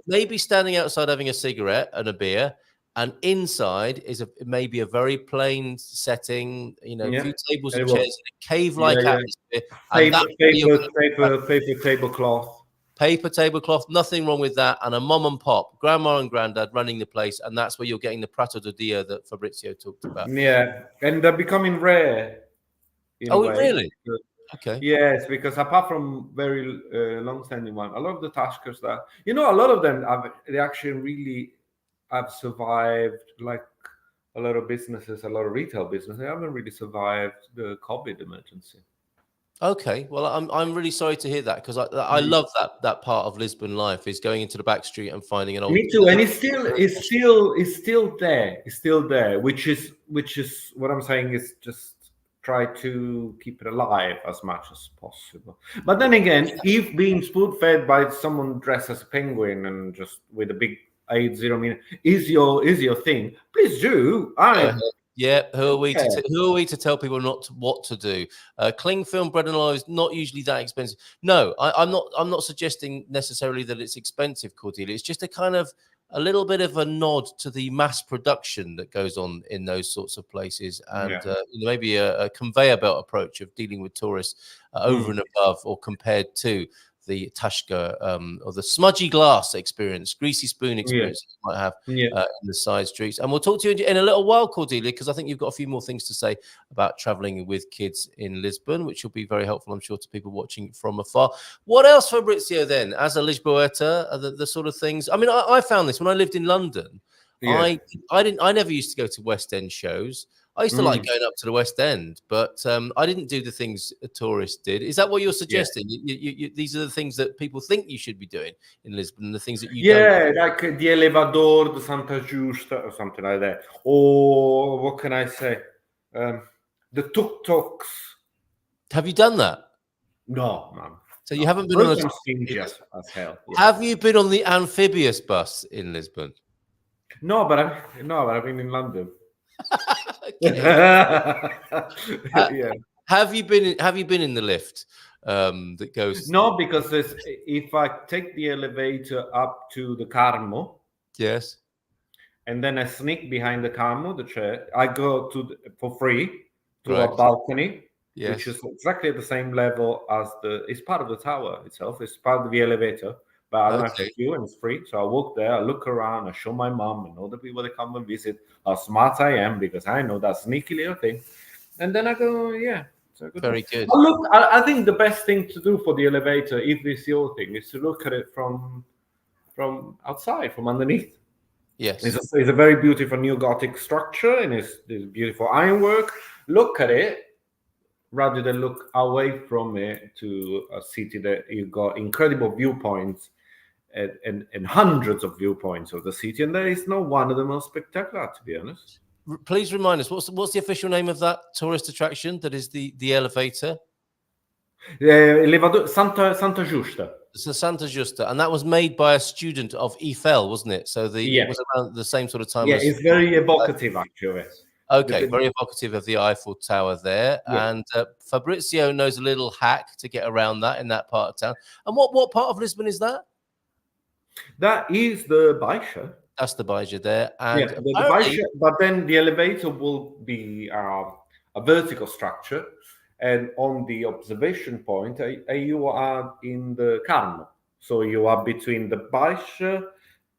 [SPEAKER 4] Maybe standing outside having a cigarette and a beer, and inside is maybe a very plain setting, a few tables and chairs in a cave-like atmosphere.
[SPEAKER 5] Paper tablecloth.
[SPEAKER 4] paper tablecloth, nothing wrong with that, and a mom and pop, grandma and granddad running the place, and that's where you're getting the prato di Dio that Fabrizio talked about.
[SPEAKER 5] Yeah, and they're becoming rare in a
[SPEAKER 4] Oh,
[SPEAKER 5] way.
[SPEAKER 4] really? Okay.
[SPEAKER 5] Yes, because apart from very long-standing one, a lot of the Tashkas that a lot of them they actually really have survived. Like a lot of businesses, a lot of retail businesses, they haven't really survived the COVID emergency.
[SPEAKER 4] Okay, well, I'm really sorry to hear that, because I love that part of Lisbon life, is going into the back street and finding an old.
[SPEAKER 5] Me too, and it's still there. It's still there, which is what I'm saying is just try to keep it alive as much as possible. But then again, if being spoon-fed by someone dressed as a penguin and just with a big 80 meter is your thing, please do.
[SPEAKER 4] Yeah, who are we to tell people what to do? Cling film bread and oil is not usually that expensive. No, I'm not suggesting necessarily that it's expensive, Cordelia. It's just a little bit of a nod to the mass production that goes on in those sorts of places, and maybe a conveyor belt approach of dealing with tourists over and above, or compared to the Tashka or the smudgy glass experience, greasy spoon experience you might have in the side streets. And we'll talk to you in a little while, Cordelia, because I think you've got a few more things to say about traveling with kids in Lisbon, which will be very helpful, I'm sure, to people watching from afar. What else, Fabrizio, then, as a Lisboeta, the sort of things? I mean, I found this when I lived in London. I never used to go to West End shows. I used to like going up to the West End, but I didn't do the things a tourist did. Is that what you're suggesting? These are the things that people think you should be doing in Lisbon, the things that you don't.
[SPEAKER 5] Like the Elevador de Santa Justa or something like that. Or what can I say? The tuk-tuks.
[SPEAKER 4] Have you done that?
[SPEAKER 5] No, man.
[SPEAKER 4] So you haven't been on
[SPEAKER 5] a stingy as hell. Yeah.
[SPEAKER 4] Have you been on the amphibious bus in Lisbon?
[SPEAKER 5] No, but I've been in London.
[SPEAKER 4] Have you been in the lift that goes?
[SPEAKER 5] No, because if I take the elevator up to the Carmo,
[SPEAKER 4] yes,
[SPEAKER 5] and then I sneak behind the Carmo, the chair, I go for free to a balcony, which is exactly at the same level as it's part of the tower itself. It's part of the elevator. But I don't have to queue, and it's free. So I walk there, I look around, I show my mom and all the people that come and visit how smart I am, because I know that sneaky little thing. And then I go, So
[SPEAKER 4] very good.
[SPEAKER 5] Look, I think the best thing to do for the elevator, if it's your thing, is to look at it from outside, from underneath.
[SPEAKER 4] Yes.
[SPEAKER 5] It's a very beautiful new Gothic structure, and it's beautiful ironwork. Look at it rather than look away from it to a city that you've got incredible viewpoints and hundreds of viewpoints of the city, and there is no one of the most spectacular, to be honest.
[SPEAKER 4] Please remind us, what's the official name of that tourist attraction that is the elevator?
[SPEAKER 5] Santa Justa.
[SPEAKER 4] It's the Santa Justa, and that was made by a student of Eiffel, wasn't it? So it was around the same sort of time.
[SPEAKER 5] Yeah, it's very evocative, actually.
[SPEAKER 4] Okay, very evocative of the Eiffel Tower there. Yeah. And Fabrizio knows a little hack to get around that in that part of town. And what part of Lisbon is that?
[SPEAKER 5] That is the Baixa.
[SPEAKER 4] That's the Baixa there. And
[SPEAKER 5] the Baixa, but then the elevator will be a vertical structure. And on the observation point, you are in the Carmo. So you are between the Baixa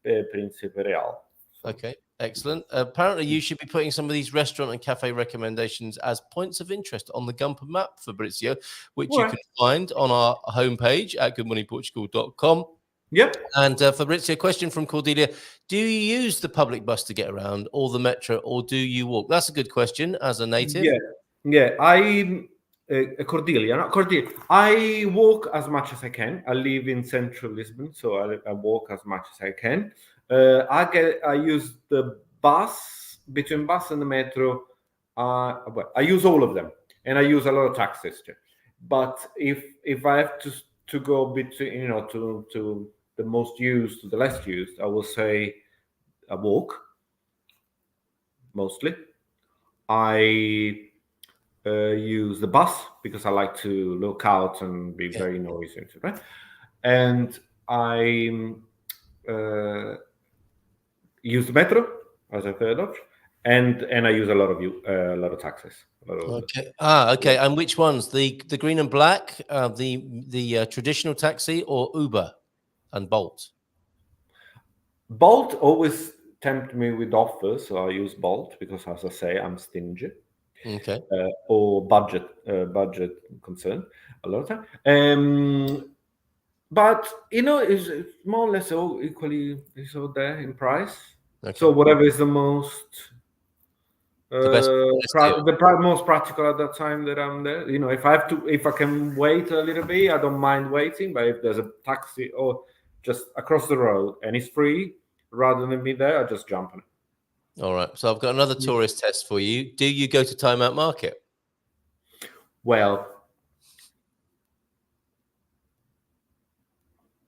[SPEAKER 5] and Príncipe Real.
[SPEAKER 4] Okay, excellent. Apparently, you should be putting some of these restaurant and cafe recommendations as points of interest on the Gumper map, Fabrizio, which you can find on our homepage at goodmorningportugal.com.
[SPEAKER 5] Yep.
[SPEAKER 4] And Fabrizio, question from Cordelia. Do you use the public bus to get around, or the metro, or do you walk? That's a good question as a native.
[SPEAKER 5] Yeah. Cordelia, I walk as much as I can. I live in central Lisbon, so I walk as much as I can. I use the bus, between bus and the metro. I use all of them, and I use a lot of taxis too. But if I have to go between, to the most used to the less used, I will say I walk mostly. I use the bus because I like to look out and be very noisy, right? And I use the metro as a third option, and I use a lot of taxis.
[SPEAKER 4] Okay. And which ones? The green and black, the traditional taxi, or Uber? and Bolt?
[SPEAKER 5] Bolt always tempt me with offers, so I use Bolt because, as I say, I'm stingy.
[SPEAKER 4] Okay.
[SPEAKER 5] Or budget concern a lot of time. But it's more or less all equally is all there in price.
[SPEAKER 4] Okay.
[SPEAKER 5] So whatever is the most
[SPEAKER 4] The best deal.
[SPEAKER 5] most practical at that time that I'm there. If I can wait a little bit, I don't mind waiting. But if there's a taxi or just across the road and it's free, rather than be there, I just jump on it.
[SPEAKER 4] All right. So I've got another tourist test for you. Do you go to Time Out Market?
[SPEAKER 5] Well,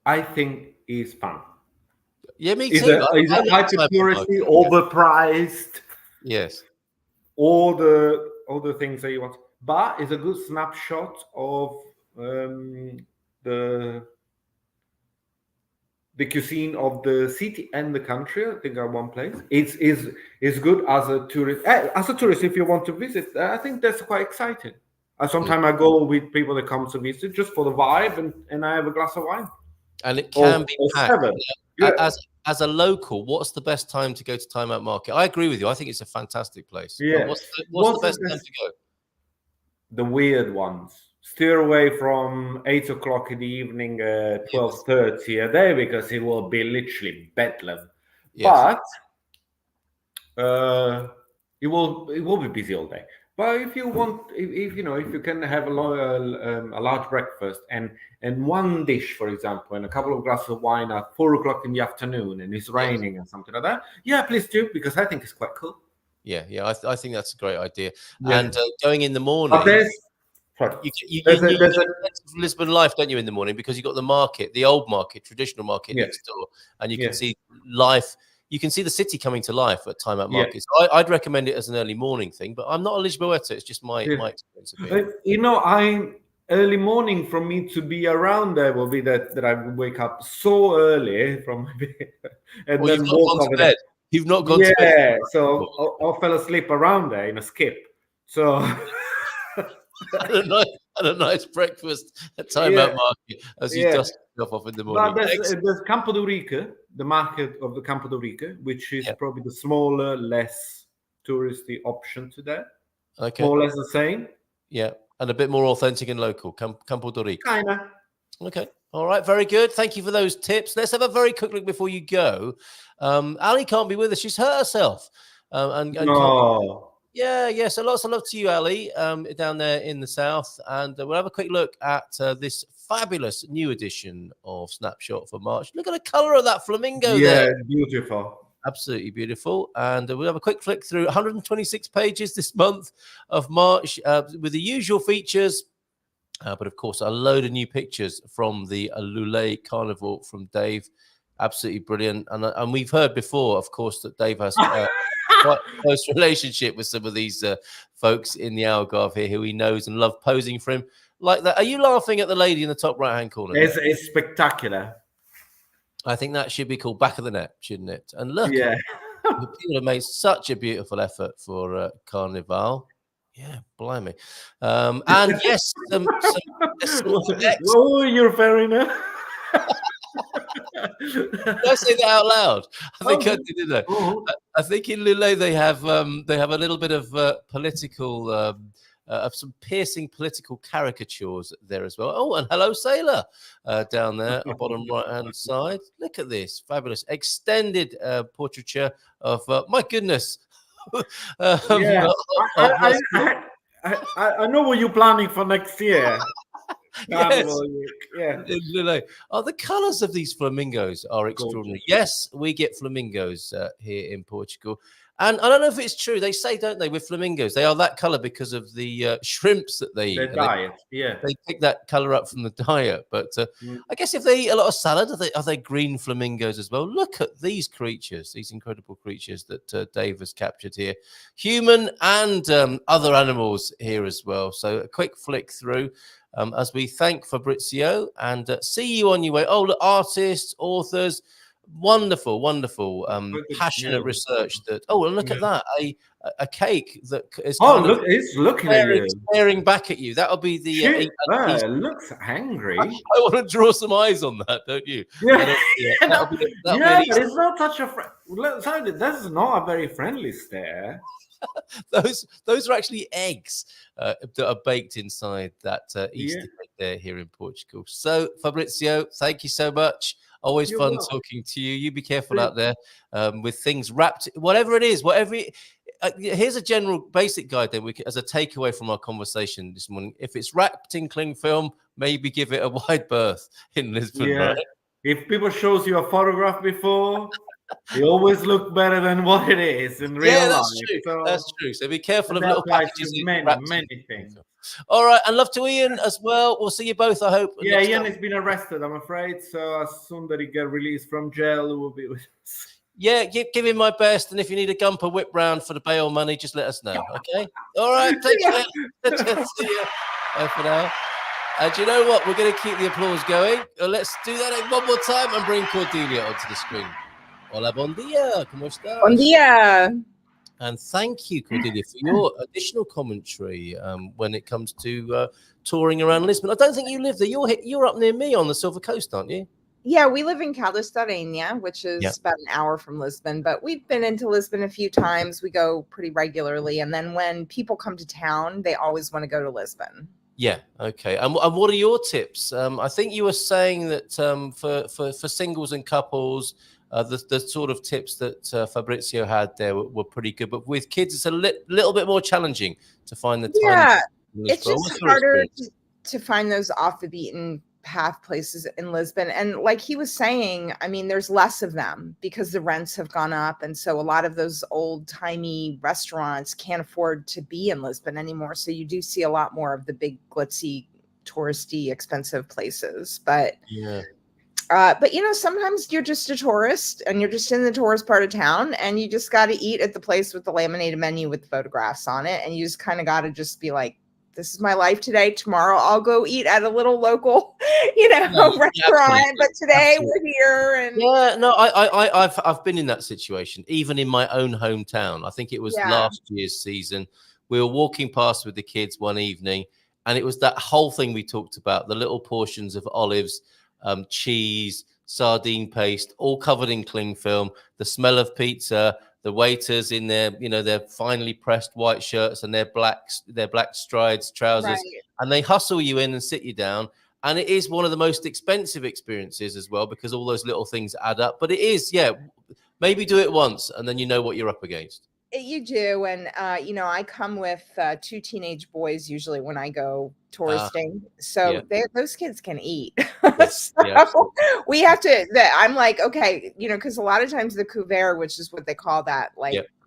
[SPEAKER 5] I think it's fun.
[SPEAKER 4] Yeah, me
[SPEAKER 5] Is
[SPEAKER 4] too.
[SPEAKER 5] it hyper-touristy, overpriced?
[SPEAKER 4] Yes.
[SPEAKER 5] All the things that you want, but it's a good snapshot of the cuisine of the city and the country. I think at one place, it's good as a tourist. As a tourist, if you want to visit, I think that's quite exciting. Sometimes I go with people that come to visit just for the vibe, and I have a glass of wine.
[SPEAKER 4] And it can be packed.
[SPEAKER 5] Yeah.
[SPEAKER 4] As a local, what's the best time to go to Time Out Market? I agree with you. I think it's a fantastic place.
[SPEAKER 5] Yeah.
[SPEAKER 4] What's the best time to go?
[SPEAKER 5] The weird ones. Steer away from 8 o'clock in the evening, 12:30 a day, because it will be literally bedlam.
[SPEAKER 4] Yes.
[SPEAKER 5] But it will be busy all day. But if you want, if you can have a large breakfast and one dish, for example, and a couple of glasses of wine at 4 o'clock in the afternoon, and it's raining and something like that, yeah, please do, because I think it's quite cool.
[SPEAKER 4] Yeah, I think that's a great idea.
[SPEAKER 5] Yeah.
[SPEAKER 4] And going in the morning, you get a sense of Lisbon life, don't you, in the morning, because you've got the market, the old market, traditional market next door, and you can see life. You can see the city coming to life at Time Out Market. So I'd recommend it as an early morning thing, but I'm not a Lisboeta. It's just my experience of it.
[SPEAKER 5] Early morning for me to be around there will be that I would wake up so early from my bed and then walk over there.
[SPEAKER 4] You've not gone to bed.
[SPEAKER 5] Yeah, so I fell asleep around there in a skip. So
[SPEAKER 4] and a nice breakfast at Time Out Market as you dust yourself off in the morning.
[SPEAKER 5] But there's Campo do Rica, the market of the Campo do Rica, which is probably the smaller, less touristy option to that.
[SPEAKER 4] Okay.
[SPEAKER 5] More or less the same.
[SPEAKER 4] Yeah, and a bit more authentic and local. Campo do Rica.
[SPEAKER 5] Kinda.
[SPEAKER 4] Okay. All right. Very good. Thank you for those tips. Let's have a very quick look before you go. Ali can't be with us. She's hurt herself.
[SPEAKER 5] No.
[SPEAKER 4] Yeah. So lots of love to you, Ali, down there in the south. And we'll have a quick look at this fabulous new edition of Snapshot for March. Look at the colour of that flamingo there.
[SPEAKER 5] Yeah, beautiful.
[SPEAKER 4] Absolutely beautiful. And we'll have a quick flick through 126 pages this month of March with the usual features. But of course, a load of new pictures from the Lulé Carnival from Dave. Absolutely brilliant. And we've heard before, of course, that Dave has quite a close relationship with some of these folks in the Algarve here who he knows and love posing for him like that. Are you laughing at the lady in the top right-hand corner?
[SPEAKER 5] It's spectacular.
[SPEAKER 4] I think that should be called Back of the Net, shouldn't it? And look,
[SPEAKER 5] yeah.
[SPEAKER 4] People have made such a beautiful effort for Carnival. Yeah, blimey. And yes, some
[SPEAKER 5] oh, you're fair enough.
[SPEAKER 4] Did I say that out loud? I think I did, didn't I? I think in Lulé they have a little bit of political, of some piercing political caricatures there as well. Oh, and hello, sailor, down there, bottom right-hand side. Look at this, fabulous extended portraiture of my goodness.
[SPEAKER 5] I know what you're planning for next year.
[SPEAKER 4] Yes. Oh, the colours of these flamingos are extraordinary. Yes, we get flamingos here in Portugal. And I don't know if it's true. They say, don't they, with flamingos, they are that colour because of the shrimps that they eat.
[SPEAKER 5] Their diet,
[SPEAKER 4] They pick that colour up from the diet. But I guess if they eat a lot of salad, are they green flamingos as well? Look at these creatures, these incredible creatures that Dave has captured here. Human and other animals here as well. So a quick flick through. As we thank Fabrizio and see you on your way. Oh, look, artists, authors, Wonderful,
[SPEAKER 5] Good,
[SPEAKER 4] passionate
[SPEAKER 5] yeah.
[SPEAKER 4] research that. Oh, well, look at that. A cake that is
[SPEAKER 5] Oh,
[SPEAKER 4] kind
[SPEAKER 5] look,
[SPEAKER 4] of
[SPEAKER 5] it's looking at you.
[SPEAKER 4] staring back at you. That'll be the.
[SPEAKER 5] Shit, looks angry.
[SPEAKER 4] I want to draw some eyes on that, don't you?
[SPEAKER 5] Yeah,
[SPEAKER 4] That'll be
[SPEAKER 5] yeah,
[SPEAKER 4] an
[SPEAKER 5] but it's not such a. That's not a very friendly stare.
[SPEAKER 4] Those are actually eggs that are baked inside that Easter cake there here in Portugal. So, Fabrizio, thank you so much. Always
[SPEAKER 5] You're
[SPEAKER 4] fun
[SPEAKER 5] welcome.
[SPEAKER 4] talking to you. You be careful out there with things wrapped, whatever it is, whatever. Here's a general basic guide then as a takeaway from our conversation this morning. If it's wrapped in cling film, maybe give it a wide berth in Lisbon.
[SPEAKER 5] Yeah.
[SPEAKER 4] Right?
[SPEAKER 5] If people shows you a photograph before, they always look better than what it is in real life.
[SPEAKER 4] That's true.
[SPEAKER 5] So,
[SPEAKER 4] that's true. So be careful of
[SPEAKER 5] that
[SPEAKER 4] little
[SPEAKER 5] applies
[SPEAKER 4] packages.
[SPEAKER 5] to many things.
[SPEAKER 4] All right, and love to Ian as well. We'll see you both, I hope.
[SPEAKER 5] Yeah, Ian has been arrested, I'm afraid. So as soon that he gets released from jail, he will be with us.
[SPEAKER 4] Yeah, give him my best. And if you need a Gumper whip round for the bail money, just let us know. Okay. All right. Take care. See you. Bye for now. And you know what? We're going to keep the applause going. Let's do that one more time and bring Cordelia onto the screen. Hola, bon dia. ¿Cómo estás?
[SPEAKER 3] Bon dia.
[SPEAKER 4] And thank you, Cordelia, for your additional commentary when it comes to touring around Lisbon. I don't think you live there. You're up near me on the Silver Coast, aren't you?
[SPEAKER 3] Yeah, we live in Caldas da Rainha, which is about an hour from Lisbon, but we've been into Lisbon a few times. We go pretty regularly. And then when people come to town, they always want to go to Lisbon.
[SPEAKER 4] Yeah. Okay. And what are your tips? I think you were saying that for singles and couples, the sort of tips that Fabrizio had there were pretty good. But with kids, it's a little bit more challenging to find the time.
[SPEAKER 3] Yeah, it's just harder to find those off the beaten path places in Lisbon. And like he was saying, I mean, there's less of them because the rents have gone up. And so a lot of those old-timey restaurants can't afford to be in Lisbon anymore. So you do see a lot more of the big, glitzy, touristy, expensive places. But you know, sometimes you're just a tourist and you're just in the tourist part of town and you just got to eat at the place with the laminated menu with photographs on it. And you just kind of got to just be like, this is my life today. Tomorrow I'll go eat at a little local, restaurant. But today we're here. And
[SPEAKER 4] I've been in that situation, even in my own hometown. I think it was last year's season. We were walking past with the kids one evening, and it was that whole thing we talked about: the little portions of olives, cheese, sardine paste, all covered in cling film, the smell of pizza. The waiters in their finely pressed white shirts and their black strides trousers, and they hustle you in and sit you down. And it is one of the most expensive experiences as well, because all those little things add up. But it is, maybe do it once and then you know what you're up against.
[SPEAKER 3] You do. And, I come with 2 teenage boys usually when I go touristing. So those kids can eat. We have to, I'm like, okay, because a lot of times the couvert, which is what they call that,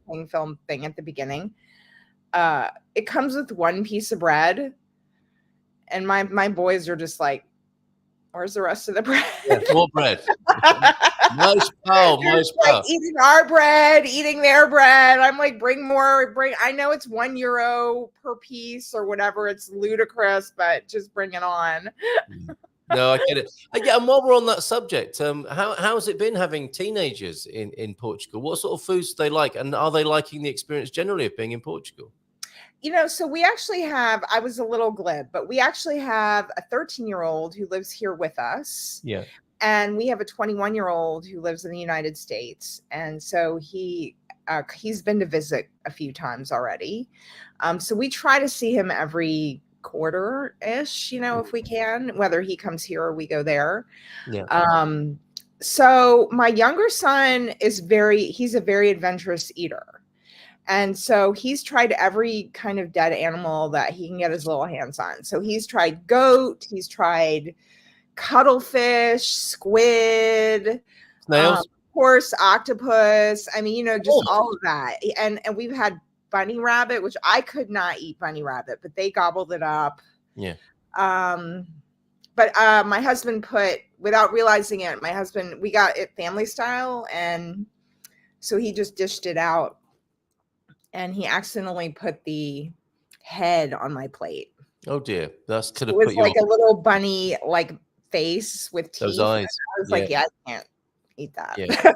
[SPEAKER 3] cling film thing at the beginning, it comes with 1 piece of bread. And my boys are just like, where's the rest of the bread?
[SPEAKER 4] More bread. Nice pow.
[SPEAKER 3] Like eating our bread, eating their bread. I'm like, bring more. I know it's €1 per piece or whatever. It's ludicrous, but just bring it on.
[SPEAKER 4] No, I get it. And while we're on that subject, how's it been having teenagers in Portugal? What sort of foods do they like? And are they liking the experience generally of being in Portugal?
[SPEAKER 3] So we actually have, I was a little glib, but we actually have a 13-year-old who lives here with us.
[SPEAKER 4] Yeah.
[SPEAKER 3] And we have a 21-year-old who lives in the United States. And so he's been to visit a few times already. So we try to see him every quarter-ish, if we can, whether he comes here or we go there.
[SPEAKER 4] Yeah.
[SPEAKER 3] So my younger son he's a very adventurous eater. And so he's tried every kind of dead animal that he can get his little hands on. So he's tried goat, he's tried cuttlefish, squid,
[SPEAKER 4] snails,
[SPEAKER 3] of course, octopus. I mean, just all of that. And we've had bunny rabbit, which I could not eat bunny rabbit, but they gobbled it up.
[SPEAKER 4] Yeah.
[SPEAKER 3] But my husband without realizing it, we got it family style. And so he just dished it out. And he accidentally put the head on my plate.
[SPEAKER 4] Oh dear, that's could have
[SPEAKER 3] put
[SPEAKER 4] put you
[SPEAKER 3] like a little bunny face with teeth.
[SPEAKER 4] Those eyes.
[SPEAKER 3] I was like, I can't. eat that.
[SPEAKER 4] Yeah.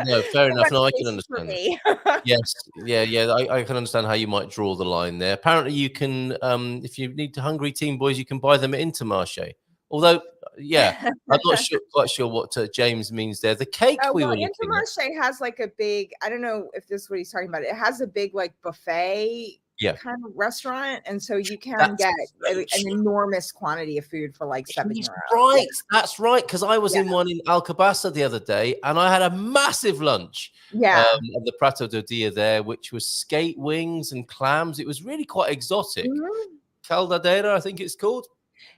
[SPEAKER 4] No, fair enough.
[SPEAKER 3] Much
[SPEAKER 4] No, I can
[SPEAKER 3] taste for
[SPEAKER 4] understand that.
[SPEAKER 3] me.
[SPEAKER 4] Yes, yeah. I can understand how you might draw the line there. Apparently, you can, if you need hungry teen boys, you can buy them at Intermarché. Although, yeah, I'm not quite sure what James means there. The cake we
[SPEAKER 3] Well,
[SPEAKER 4] were looking at.
[SPEAKER 3] Intermarché has like a big, I don't know if this is what he's talking about. It has a big like buffet
[SPEAKER 4] Yeah.
[SPEAKER 3] kind of restaurant. And so you can
[SPEAKER 4] That's
[SPEAKER 3] get
[SPEAKER 4] so
[SPEAKER 3] an
[SPEAKER 4] true.
[SPEAKER 3] enormous quantity of food for like €7.
[SPEAKER 4] He's right. That's right. Because I was in one in Alcobaça the other day, and I had a massive lunch.
[SPEAKER 3] Yeah.
[SPEAKER 4] At the Prato do Dia there, which was skate wings and clams. It was really quite exotic. Caldadeira, I think it's called.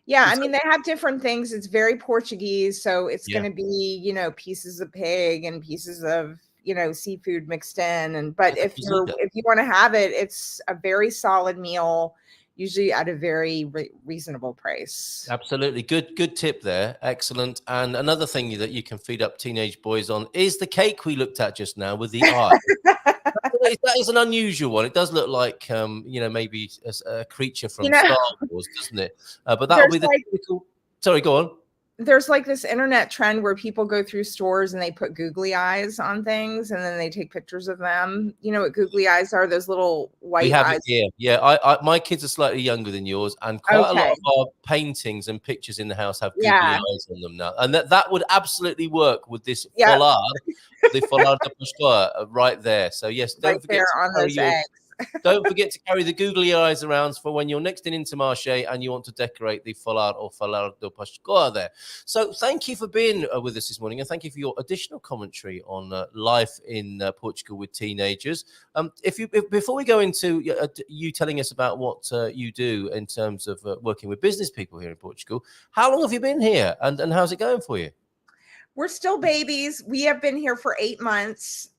[SPEAKER 3] Yeah, I mean, they have different things. It's very Portuguese, so it's
[SPEAKER 4] Yeah.
[SPEAKER 3] going to be, you know, pieces of pig and pieces of, you know, seafood mixed in. And but if you want to have it, it's a very solid meal, usually at a very reasonable price.
[SPEAKER 4] Absolutely. Good tip there. Excellent. And another thing that you can feed up teenage boys on is the cake we looked at just now with the eye. That is an unusual one. It does look like, you know, maybe a creature from Star Wars, doesn't it? But that would be the typical... Sorry, go on.
[SPEAKER 3] There's like this internet trend where people go through stores and they put googly eyes on things and then they take pictures of them. You know what googly eyes are? Those little white eyes.
[SPEAKER 4] We have it here. Yeah, my kids are slightly younger than yours, and quite a lot of our paintings and pictures in the house have googly eyes on them now. And that would absolutely work with this foulard, the foulard de Pascua right there. So yes, don't forget to
[SPEAKER 3] on those eggs.
[SPEAKER 4] Don't forget to carry the googly eyes around for when you're next in Intermarché and you want to decorate the foulard or foulard de Pascua there. So thank you for being with us this morning, and thank you for your additional commentary on life in Portugal with teenagers. Before we go into you telling us about what you do in terms of working with business people here in Portugal, how long have you been here, and how's it going for you?
[SPEAKER 3] We're still babies. We have been here for 8 months.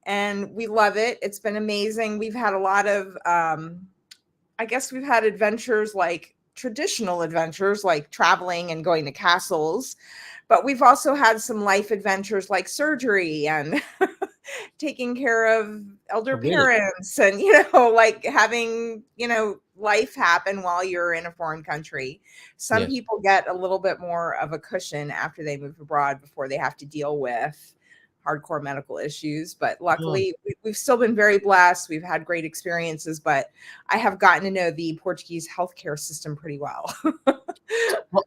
[SPEAKER 3] And we love it. It's been amazing. We've had a lot of, I guess we've had adventures, like traditional adventures, like traveling and going to castles. But we've also had some life adventures like surgery and taking care of elder parents and, you know, like having, you know, life happen while you're in a foreign country. Some people get a little bit more of a cushion after they move abroad before they have to deal with hardcore medical issues, but luckily we've still been very blessed. We've had great experiences, but I have gotten to know the Portuguese healthcare system pretty well.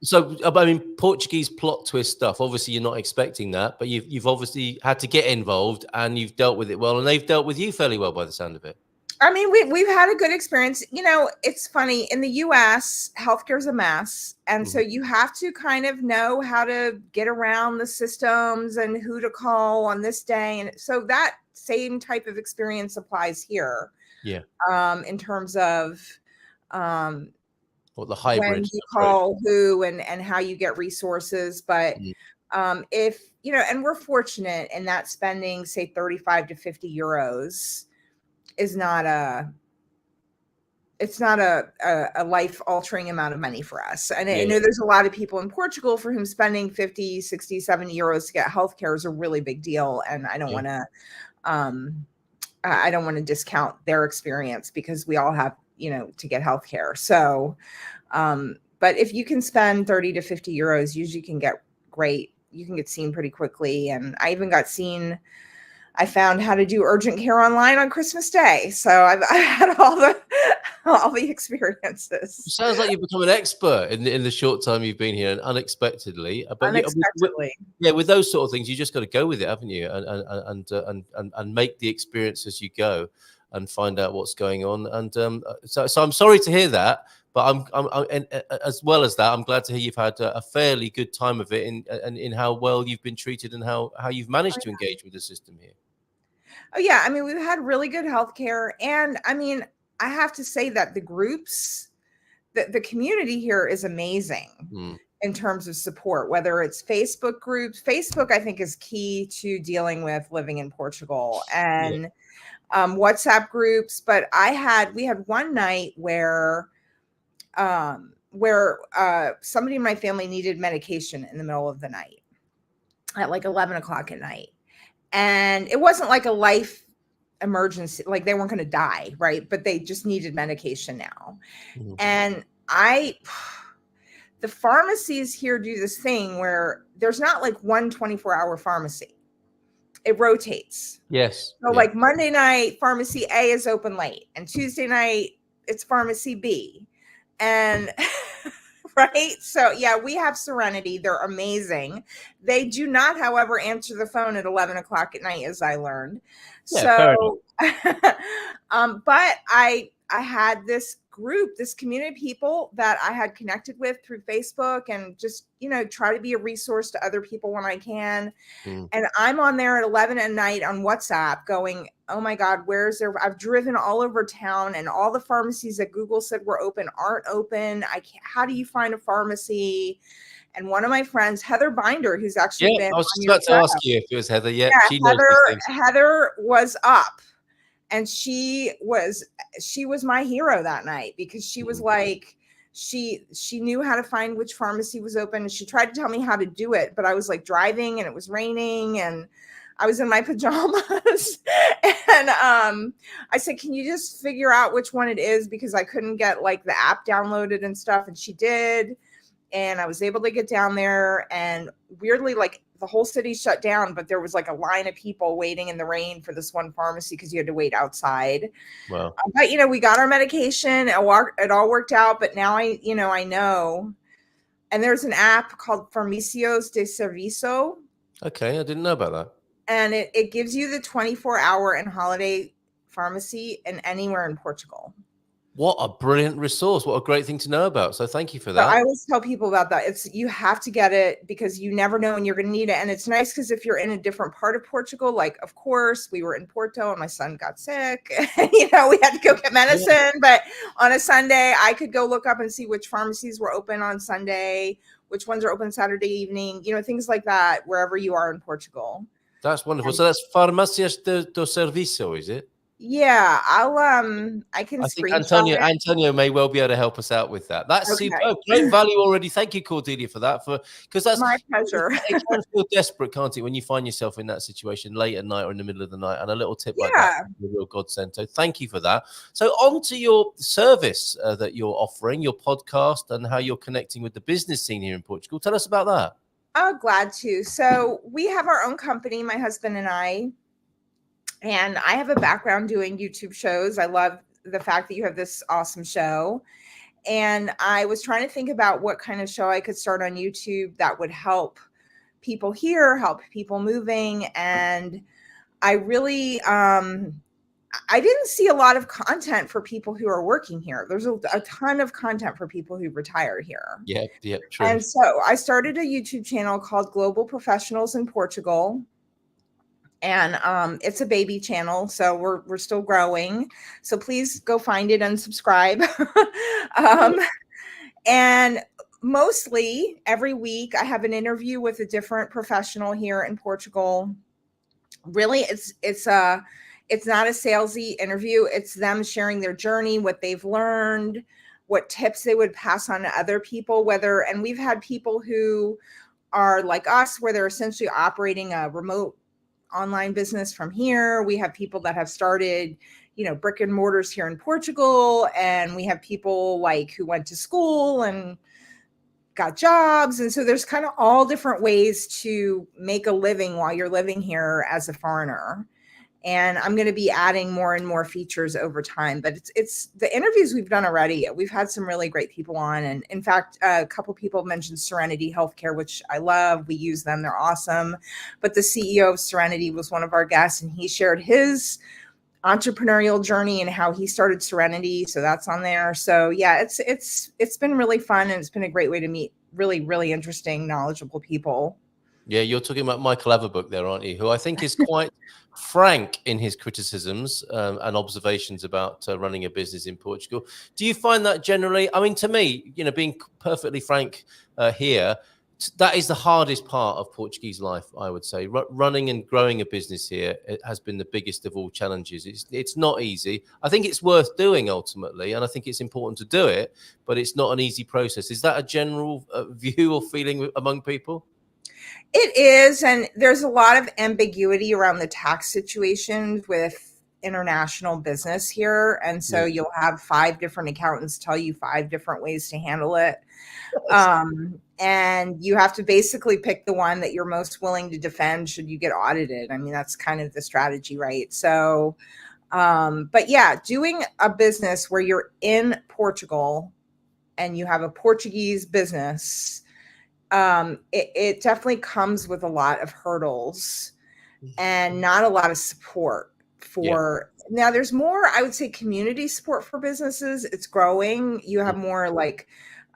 [SPEAKER 4] So, I mean, Portuguese plot twist stuff. Obviously, you're not expecting that, but you've obviously had to get involved, and you've dealt with it well, and they've dealt with you fairly well by the sound of it.
[SPEAKER 3] I mean, we've had a good experience. You know, it's funny, in the US, healthcare is a mess. And so you have to kind of know how to get around the systems and who to call on this day. And so that same type of experience applies here. Yeah. In terms of the hybrid, when you call who and how you get resources. But if, you know, and we're fortunate in that spending, say, 35 to 50 euros is not a life altering amount of money for us. And I know there's a lot of people in Portugal for whom spending 50, 60, 70 euros to get healthcare is a really big deal. And I don't want to discount their experience, because we all have, you know, to get healthcare. So, but if you can spend 30 to 50 euros, usually you can get seen pretty quickly. And I even got seen, I found how to do urgent care online on Christmas Day. So I've had all the experiences.
[SPEAKER 4] Sounds like you've become an expert in the short time you've been here, and unexpectedly. But with those sort of things, you just got to go with it, haven't you? And make the experience as you go, and find out what's going on. And so I'm sorry to hear that. But I'm as well as that, I'm glad to hear you've had a fairly good time of it, in how well you've been treated and how you've managed to engage with the system here.
[SPEAKER 3] Oh, yeah. I mean, we've had really good healthcare. And I mean, I have to say that the groups, the community here is amazing in terms of support, whether it's Facebook groups. Facebook, I think, is key to dealing with living in Portugal, and WhatsApp groups. But we had one night where somebody in my family needed medication in the middle of the night at like 11 o'clock at night. And it wasn't like a life emergency, like they weren't going to die, right? But they just needed medication now. And the pharmacies here do this thing where there's not like one 24-hour pharmacy. It rotates.
[SPEAKER 4] Yes.
[SPEAKER 3] So like Monday night, pharmacy A is open late, and Tuesday night it's pharmacy B. And right. So yeah, we have Serenity. They're amazing. They do not, however, answer the phone at 11 o'clock at night, as I learned.
[SPEAKER 4] Yeah,
[SPEAKER 3] So, but I had this group, this community of people that I had connected with through Facebook, and just, try to be a resource to other people when I can. And I'm on there at 11 at night on WhatsApp going, oh my God, I've driven all over town, and all the pharmacies that Google said were open aren't open. How do you find a pharmacy? And one of my friends, Heather Binder, who's actually been
[SPEAKER 4] I was just about to ask you if it was Heather. Yeah, she knows
[SPEAKER 3] Heather was up. And she was my hero that night, because she was like, she knew how to find which pharmacy was open, and she tried to tell me how to do it, but I was like driving and it was raining and I was in my pajamas. And I said, can you just figure out which one it is? Because I couldn't get like the app downloaded and stuff. And she did. And I was able to get down there, and weirdly, like, the whole city shut down, but there was like a line of people waiting in the rain for this one pharmacy because you had to wait outside.
[SPEAKER 4] Wow.
[SPEAKER 3] But we got our medication. It all worked out. But now I know. And there's an app called Farmacias de Serviço.
[SPEAKER 4] Okay, I didn't know about that.
[SPEAKER 3] And it gives you the 24-hour and holiday pharmacy in anywhere in Portugal.
[SPEAKER 4] What a brilliant resource. What a great thing to know about. So thank you for that.
[SPEAKER 3] So I always tell people about that. You have to get it, because you never know when you're going to need it. And it's nice because if you're in a different part of Portugal, like, of course, we were in Porto and my son got sick. We had to go get medicine. Yeah. But on a Sunday, I could go look up and see which pharmacies were open on Sunday, which ones are open Saturday evening, things like that, wherever you are in Portugal.
[SPEAKER 4] That's wonderful. So that's Farmacias do Serviço, is it?
[SPEAKER 3] Yeah, I can.
[SPEAKER 4] I think Antonio may well be able to help us out with that. That's
[SPEAKER 3] okay.
[SPEAKER 4] Super. Great value already. Thank you, Cordelia, for that. Because that's
[SPEAKER 3] my pleasure.
[SPEAKER 4] It can feel desperate, can't it, when you find yourself in that situation late at night or in the middle of the night? And a little tip like that is a real godsend. So thank you for that. So on to your service that you're offering, your podcast, and how you're connecting with the business scene here in Portugal. Tell us about that.
[SPEAKER 3] Oh, glad to. So we have our own company, my husband and I. And I have a background doing YouTube shows. I love the fact that you have this awesome show. And I was trying to think about what kind of show I could start on YouTube that would help people here, help people moving. And I really, I didn't see a lot of content for people who are working here. There's a ton of content for people who retire here.
[SPEAKER 4] Yeah, true.
[SPEAKER 3] And so I started a YouTube channel called Global Professionals in Portugal. And it's a baby channel, so we're still growing. So please go find it and subscribe. And mostly every week I have an interview with a different professional here in Portugal. Really, it's not a salesy interview. It's them sharing their journey, what they've learned, what tips they would pass on to other people. And we've had people who are like us, where they're essentially operating a remote online business from here. We have people that have started, brick and mortars here in Portugal. And we have people like who went to school and got jobs. And so there's kind of all different ways to make a living while you're living here as a foreigner. And I'm going to be adding more and more features over time. But it's the interviews we've done already. We've had some really great people on. And in fact, a couple people mentioned Serenity Healthcare, which I love. We use them. They're awesome. But the CEO of Serenity was one of our guests, and he shared his entrepreneurial journey and how he started Serenity. So that's on there. So yeah, it's been really fun, and it's been a great way to meet really, really interesting, knowledgeable people.
[SPEAKER 4] Yeah, you're talking about Michael Averbook there, aren't you? Who I think is quite frank in his criticisms and observations about running a business in Portugal. Do you find that generally? I mean, to me, being perfectly frank here, that is the hardest part of Portuguese life, I would say. Running and growing a business here, it has been the biggest of all challenges. It's not easy. I think it's worth doing ultimately, and I think it's important to do it, but it's not an easy process. Is that a general view or feeling among people?
[SPEAKER 3] It is, and there's a lot of ambiguity around the tax situation with international business here. And so you'll have 5 different accountants tell you 5 different ways to handle it. And you have to basically pick the one that you're most willing to defend should you get audited. I mean, that's kind of the strategy, right? So, but yeah, doing a business where you're in Portugal and you have a Portuguese business, it definitely comes with a lot of hurdles and not a lot of support for now. There's more, I would say, community support for businesses. It's growing. You have more like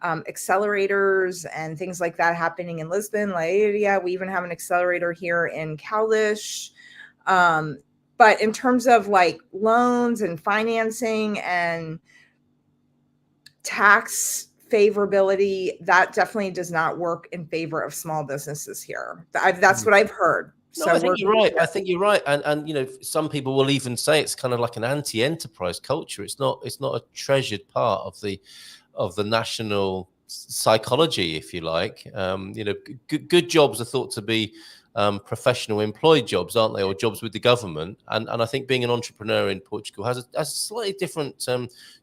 [SPEAKER 3] accelerators and things like that happening in Lisbon, Laia. We even have an accelerator here in Caldish. But in terms of like loans and financing and tax favorability, that definitely does not work in favor of small businesses here. That's what I've heard.
[SPEAKER 4] No, I think you're right. I think you're right. And you know, some people will even say it's kind of like an anti-enterprise culture. It's not a treasured part of the national psychology, if you like. You know, good jobs are thought to be professional employed jobs, aren't they, or jobs with the government? And I think being an entrepreneur in Portugal has a slightly different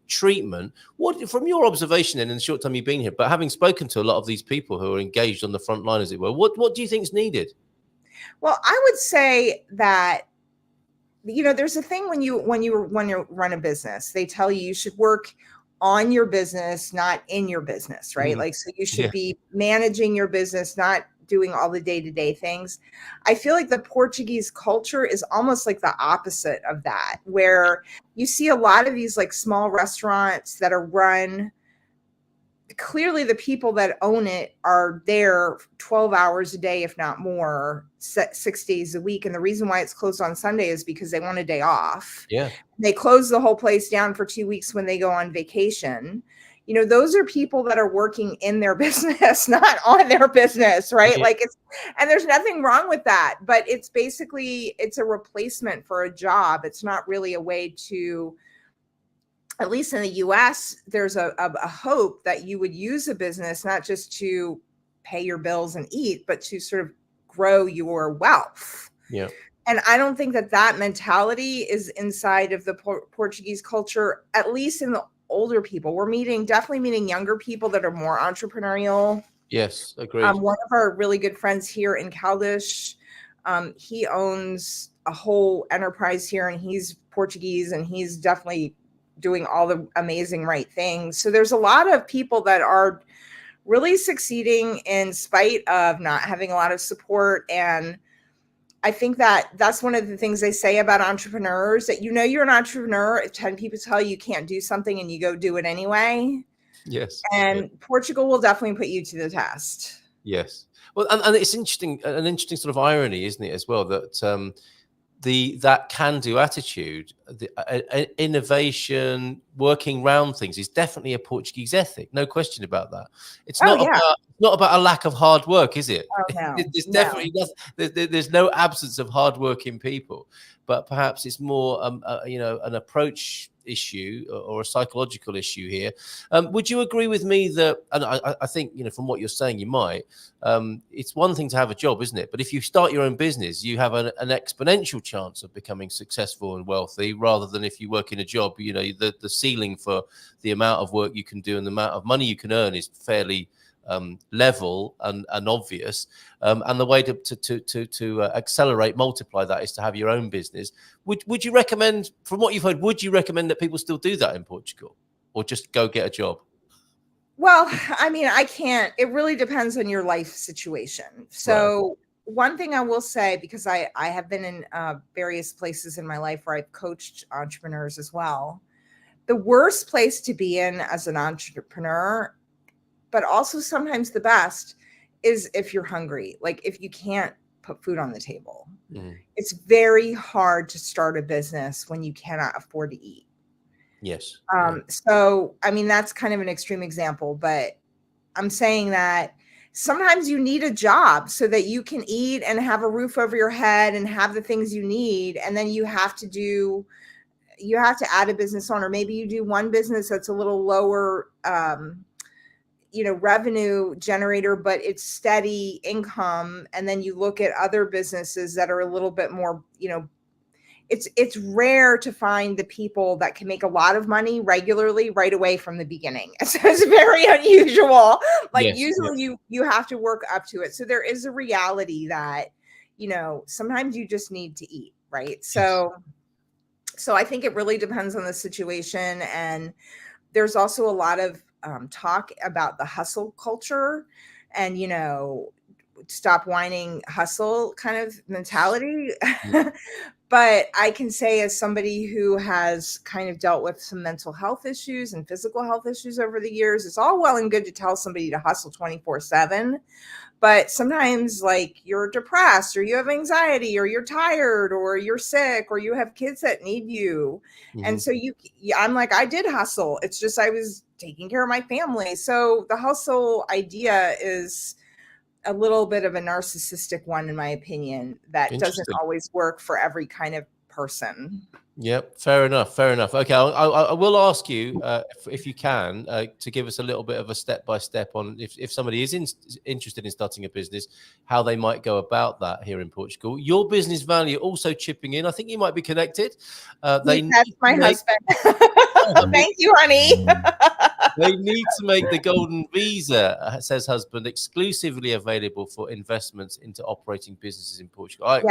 [SPEAKER 4] treatment. What, from your observation in the short time you've been here, but having spoken to a lot of these people who are engaged on the front line, as it were, what do you think is needed?
[SPEAKER 3] Well, I would say that, you know, there's a thing when you run a business, they tell you should work on your business, not in your business, right? Like, so you should be managing your business, not doing all the day-to-day things. I feel like the Portuguese culture is almost like the opposite of that, where you see a lot of these like small restaurants that are run. Clearly the people that own it are there 12 hours a day, if not more, 6 days a week. And the reason why it's closed on Sunday is because they want a day off.
[SPEAKER 4] Yeah. They
[SPEAKER 3] close the whole place down for 2 weeks when they go on vacation. You know, those are people that are working in their business, not on their business, right?
[SPEAKER 4] Yeah.
[SPEAKER 3] Like and there's nothing wrong with that, but it's basically, it's a replacement for a job. It's not really a way to, at least in the US, there's a hope that you would use a business not just to pay your bills and eat, but to sort of grow your wealth.
[SPEAKER 4] Yeah.
[SPEAKER 3] And I don't think that mentality is inside of the Portuguese culture, at least in the older people. We're definitely meeting younger people that are more entrepreneurial.
[SPEAKER 4] Yes, agreed.
[SPEAKER 3] One of our really good friends here in Caldish, he owns a whole enterprise here, and he's Portuguese, and he's definitely doing all the amazing right things. So there's a lot of people that are really succeeding in spite of not having a lot of support. And I think that's one of the things they say about entrepreneurs, that, you know, you're an entrepreneur if 10 people tell you can't do something and you go do it anyway.
[SPEAKER 4] Yes.
[SPEAKER 3] And Portugal will definitely put you to the test.
[SPEAKER 4] Yes. Well, and it's interesting, an interesting sort of irony, isn't it, as well, that that can-do attitude, the innovation, working around things is definitely a Portuguese ethic. No question about that. It's not about a lack of hard work, is it?
[SPEAKER 3] Oh, no.
[SPEAKER 4] There's definitely there's no absence of hardworking people, but perhaps it's more you know, an approach issue or a psychological issue here. Would you agree with me that, and I think, you know, from what you're saying, you might, it's one thing to have a job, isn't it? But if you start your own business, you have an exponential chance of becoming successful and wealthy, rather than if you work in a job. You know, the ceiling for the amount of work you can do and the amount of money you can earn is fairly level and obvious, and the way to accelerate, multiply that, is to have your own business. Would you recommend, from what you've heard, would you recommend that people still do that in Portugal, or just go get a job?
[SPEAKER 3] Well, I mean, I can't. It really depends on your life situation. So one thing I will say, because I have been in various places in my life where I've coached entrepreneurs as well, the worst place to be in as an entrepreneur, but also sometimes the best, is if you're hungry. Like, if you can't put food on the table. It's very hard to start a business when you cannot afford to eat.
[SPEAKER 4] Yes.
[SPEAKER 3] So, I mean, that's kind of an extreme example, but I'm saying that sometimes you need a job so that you can eat and have a roof over your head and have the things you need. And then you have to add a business owner. Maybe you do one business that's a little lower, you know, revenue generator, but it's steady income. And then you look at other businesses that are a little bit more, you know, it's rare to find the people that can make a lot of money regularly right away from the beginning. So it's very unusual. Like usually you have to work up to it. So there is a reality that, sometimes you just need to eat, right? So I think it really depends on the situation. And there's also a lot of talk about the hustle culture and, stop whining, hustle kind of mentality. But I can say, as somebody who has kind of dealt with some mental health issues and physical health issues over the years, it's all well and good to tell somebody to hustle 24/7. But sometimes, like, you're depressed or you have anxiety or you're tired or you're sick or you have kids that need you. And so I'm like, I did hustle. It's just I was taking care of my family. So the hustle idea is a little bit of a narcissistic one, in my opinion, that doesn't always work for every kind of person.
[SPEAKER 4] Yep, fair enough. Okay, I will ask you if you can to give us a little bit of a step-by-step on if somebody is interested in starting a business, how they might go about that here in Portugal. Your business value also chipping in. I think you might be connected.
[SPEAKER 3] That's my husband. Thank you, honey.
[SPEAKER 4] They need to make the golden visa, says husband, exclusively available for investments into operating businesses in Portugal. I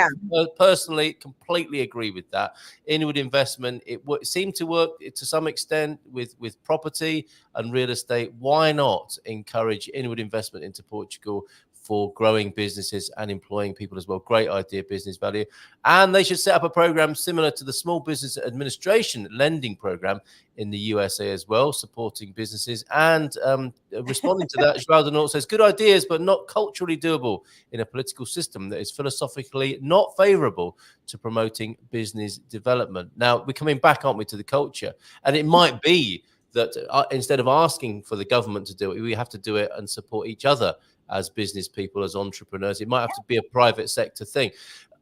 [SPEAKER 4] personally completely agree with that. Inward investment, it seemed to work to some extent with property and real estate. Why not encourage inward investment into Portugal for growing businesses and employing people as well? Great idea, business value. And they should set up a program similar to the Small Business Administration lending program in the USA as well, supporting businesses. And responding to that, João de Norte says, good ideas, but not culturally doable in a political system that is philosophically not favorable to promoting business development. Now, we're coming back, aren't we, to the culture? And it might be that instead of asking for the government to do it, we have to do it and support each other as business people, as entrepreneurs. It might have to be a private sector thing.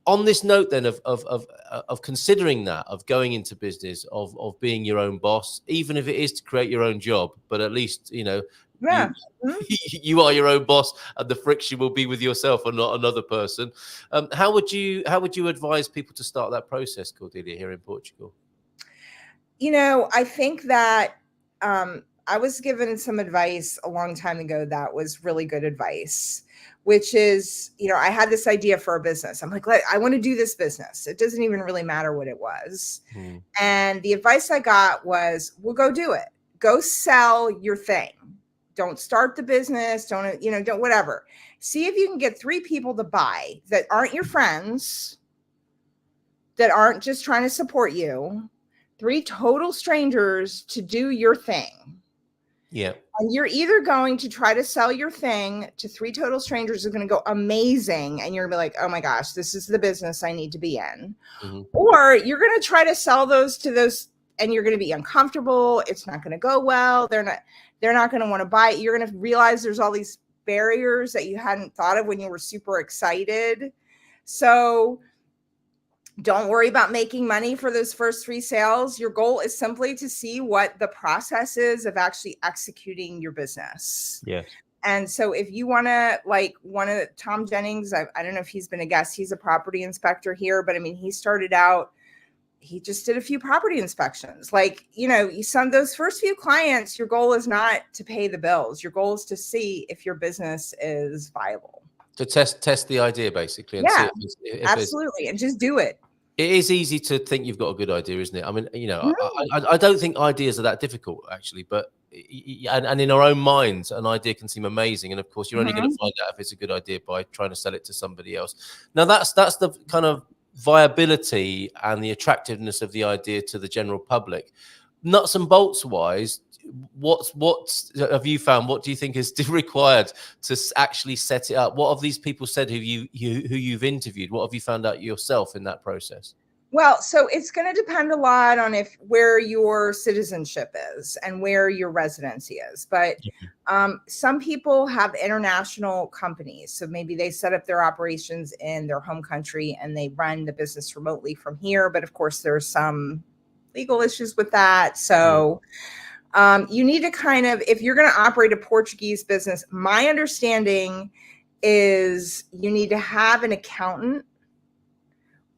[SPEAKER 4] On this note, then, of considering that, of going into business, of being your own boss, even if it is to create your own job, but at least you are your own boss, and the friction will be with yourself and not another person. How would you advise people to start that process, Cordelia, here in Portugal?
[SPEAKER 3] I think that I was given some advice a long time ago that was really good advice, which is, I had this idea for a business. I'm like, I want to do this business. It doesn't even really matter what it was. And the advice I got was, well, go do it. Go sell your thing. Don't start the business. Don't whatever. See if you can get 3 people to buy that aren't your friends, that aren't just trying to support you, 3 total strangers to do your thing.
[SPEAKER 4] Yeah.
[SPEAKER 3] And you're either going to try to sell your thing to 3 total strangers who are going to go amazing, and you're going to be like, oh my gosh, this is the business I need to be in. Or you're going to try to sell those to those, and you're going to be uncomfortable. It's not going to go well. They're not going to want to buy it. You're going to realize there's all these barriers that you hadn't thought of when you were super excited. So don't worry about making money for those first 3 sales. Your goal is simply to see what the process is of actually executing your business.
[SPEAKER 4] Yeah.
[SPEAKER 3] And so if you want to, like, one of Tom Jennings, I don't know if he's been a guest, he's a property inspector here, but I mean, he started out, he just did a few property inspections. Like, those first few clients, your goal is not to pay the bills. Your goal is to see if your business is viable.
[SPEAKER 4] To test the idea, basically. And
[SPEAKER 3] yeah,
[SPEAKER 4] see if
[SPEAKER 3] absolutely. And just do it.
[SPEAKER 4] It is easy to think you've got a good idea, isn't it? I mean, I don't think ideas are that difficult, actually. But and in our own minds, an idea can seem amazing, and of course, you're only going to find out if it's a good idea by trying to sell it to somebody else. Now, that's the kind of viability and the attractiveness of the idea to the general public. Nuts and bolts wise, what have you found? What do you think is required to actually set it up? What have these people said who you've interviewed? What have you found out yourself in that process?
[SPEAKER 3] Well, so it's going to depend a lot on where your citizenship is and where your residency is. But some people have international companies. So maybe they set up their operations in their home country and they run the business remotely from here. But of course, there's some legal issues with that. So you need to kind of, if you're going to operate a Portuguese business, my understanding is you need to have an accountant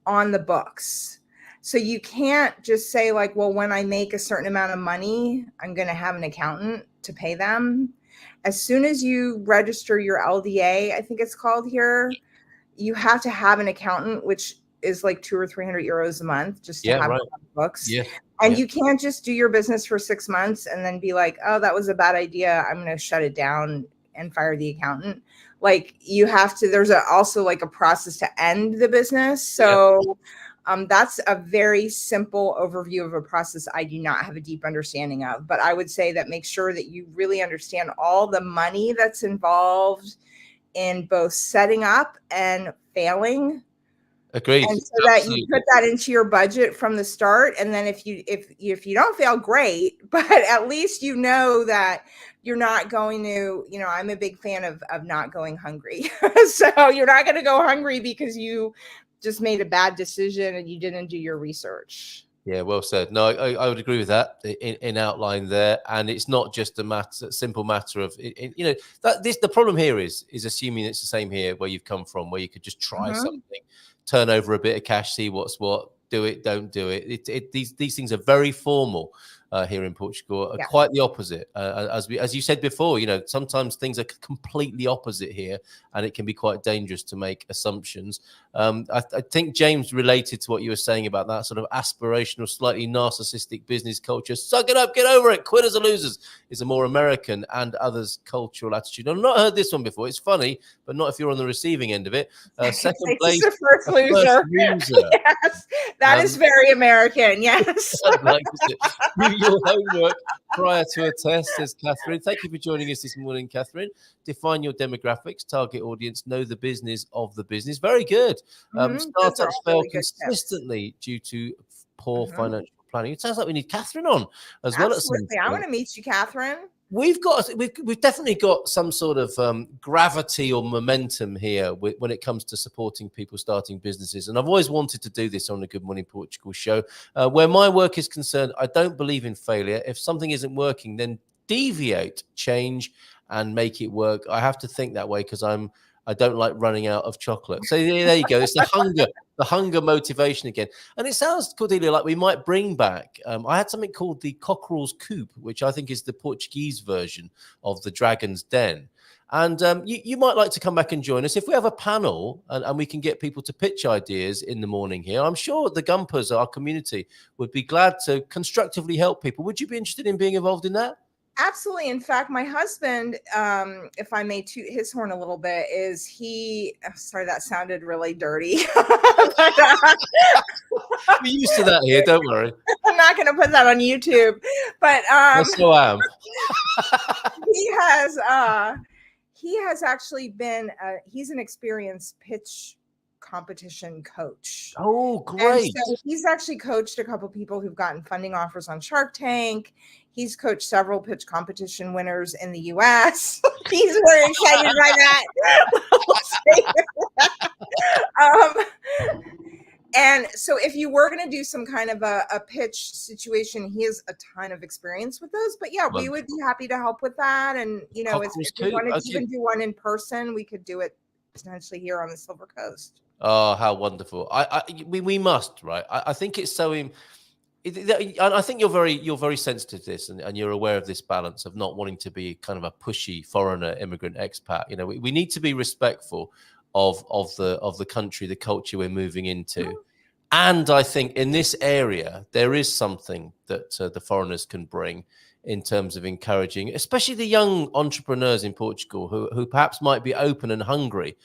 [SPEAKER 3] on the books. So you can't just say like, well, when I make a certain amount of money, I'm going to have an accountant to pay them. As soon as you register your LDA, I think it's called here, you have to have an accountant, which is like 200 or 300 euros a month just to have books.
[SPEAKER 4] Yeah.
[SPEAKER 3] And you can't just do your business for 6 months and then be like, oh, that was a bad idea, I'm going to shut it down and fire the accountant. Like you have to, there's also like a process to end the business. So that's a very simple overview of a process I do not have a deep understanding of. But I would say that make sure that you really understand all the money that's involved in both setting up and failing.
[SPEAKER 4] Agreed.
[SPEAKER 3] And so that you put that into your budget from the start. And then if you don't fail, great, but at least you know that you're not going to, I'm a big fan of not going hungry. So you're not going to go hungry because you just made a bad decision and you didn't do your research.
[SPEAKER 4] Yeah, well said. No, I would agree with that in outline there. And it's not just a simple matter of, the problem here is assuming it's the same here where you've come from, where you could just try something, turn over a bit of cash, see what's what, do it, don't do it. These things are very formal here in Portugal, quite the opposite. As you said before, sometimes things are completely opposite here, and it can be quite dangerous to make assumptions. I think, James, related to what you were saying about that sort of aspirational, slightly narcissistic business culture, suck it up, get over it, quitters are losers, is a more American and others cultural attitude. I've not heard this one before. It's funny, but not if you're on the receiving end of it. Second place,
[SPEAKER 3] the first loser. Yes, that is very American. Yes.
[SPEAKER 4] Do your homework prior to a test, says Catherine. Thank you for joining us this morning, Catherine. Define your demographics, target audience, know the business of the business. Very good. Startups fail consistently due to poor financial planning. It sounds like we need Catherine on as well.
[SPEAKER 3] Absolutely. I want to meet you, Catherine.
[SPEAKER 4] We've definitely got some sort of gravity or momentum here when it comes to supporting people starting businesses. And I've always wanted to do this on the Good Morning Portugal show. Where my work is concerned, I don't believe in failure. If something isn't working, then deviate, change, and make it work. I have to think that way because I don't like running out of chocolate. So there you go. It's the hunger motivation again. And it sounds, Cordelia, like we might bring back, I had something called the Cockerel's Coop, which I think is the Portuguese version of the Dragon's Den. And you might like to come back and join us. If we have a panel and we can get people to pitch ideas in the morning here, I'm sure the Gumpers, our community, would be glad to constructively help people. Would you be interested in being involved in that?
[SPEAKER 3] Absolutely. In fact, my husband, if I may toot his horn a little bit, sorry, that sounded really dirty.
[SPEAKER 4] We're used to that here, don't worry.
[SPEAKER 3] I'm not going to put that on YouTube, but
[SPEAKER 4] yes, so I am.
[SPEAKER 3] he has actually been, he's an experienced pitch competition coach.
[SPEAKER 4] Oh, great.
[SPEAKER 3] And so he's actually coached a couple people who've gotten funding offers on Shark Tank. He's coached several pitch competition winners in the US. He's very excited by that. And so if you were going to do some kind of a pitch situation, he has a ton of experience with those. But yeah, we would be happy to help with that. And, if you wanted to even do one in person, we could do it potentially here on the Silver Coast.
[SPEAKER 4] Oh, how wonderful. We must, right? I think it's so... I think you're very sensitive to this, and you're aware of this balance of not wanting to be kind of a pushy foreigner, immigrant, expat. We need to be respectful of the country, the culture we're moving into. And I think in this area, there is something that the foreigners can bring in terms of encouraging, especially the young entrepreneurs in Portugal who perhaps might be open and hungry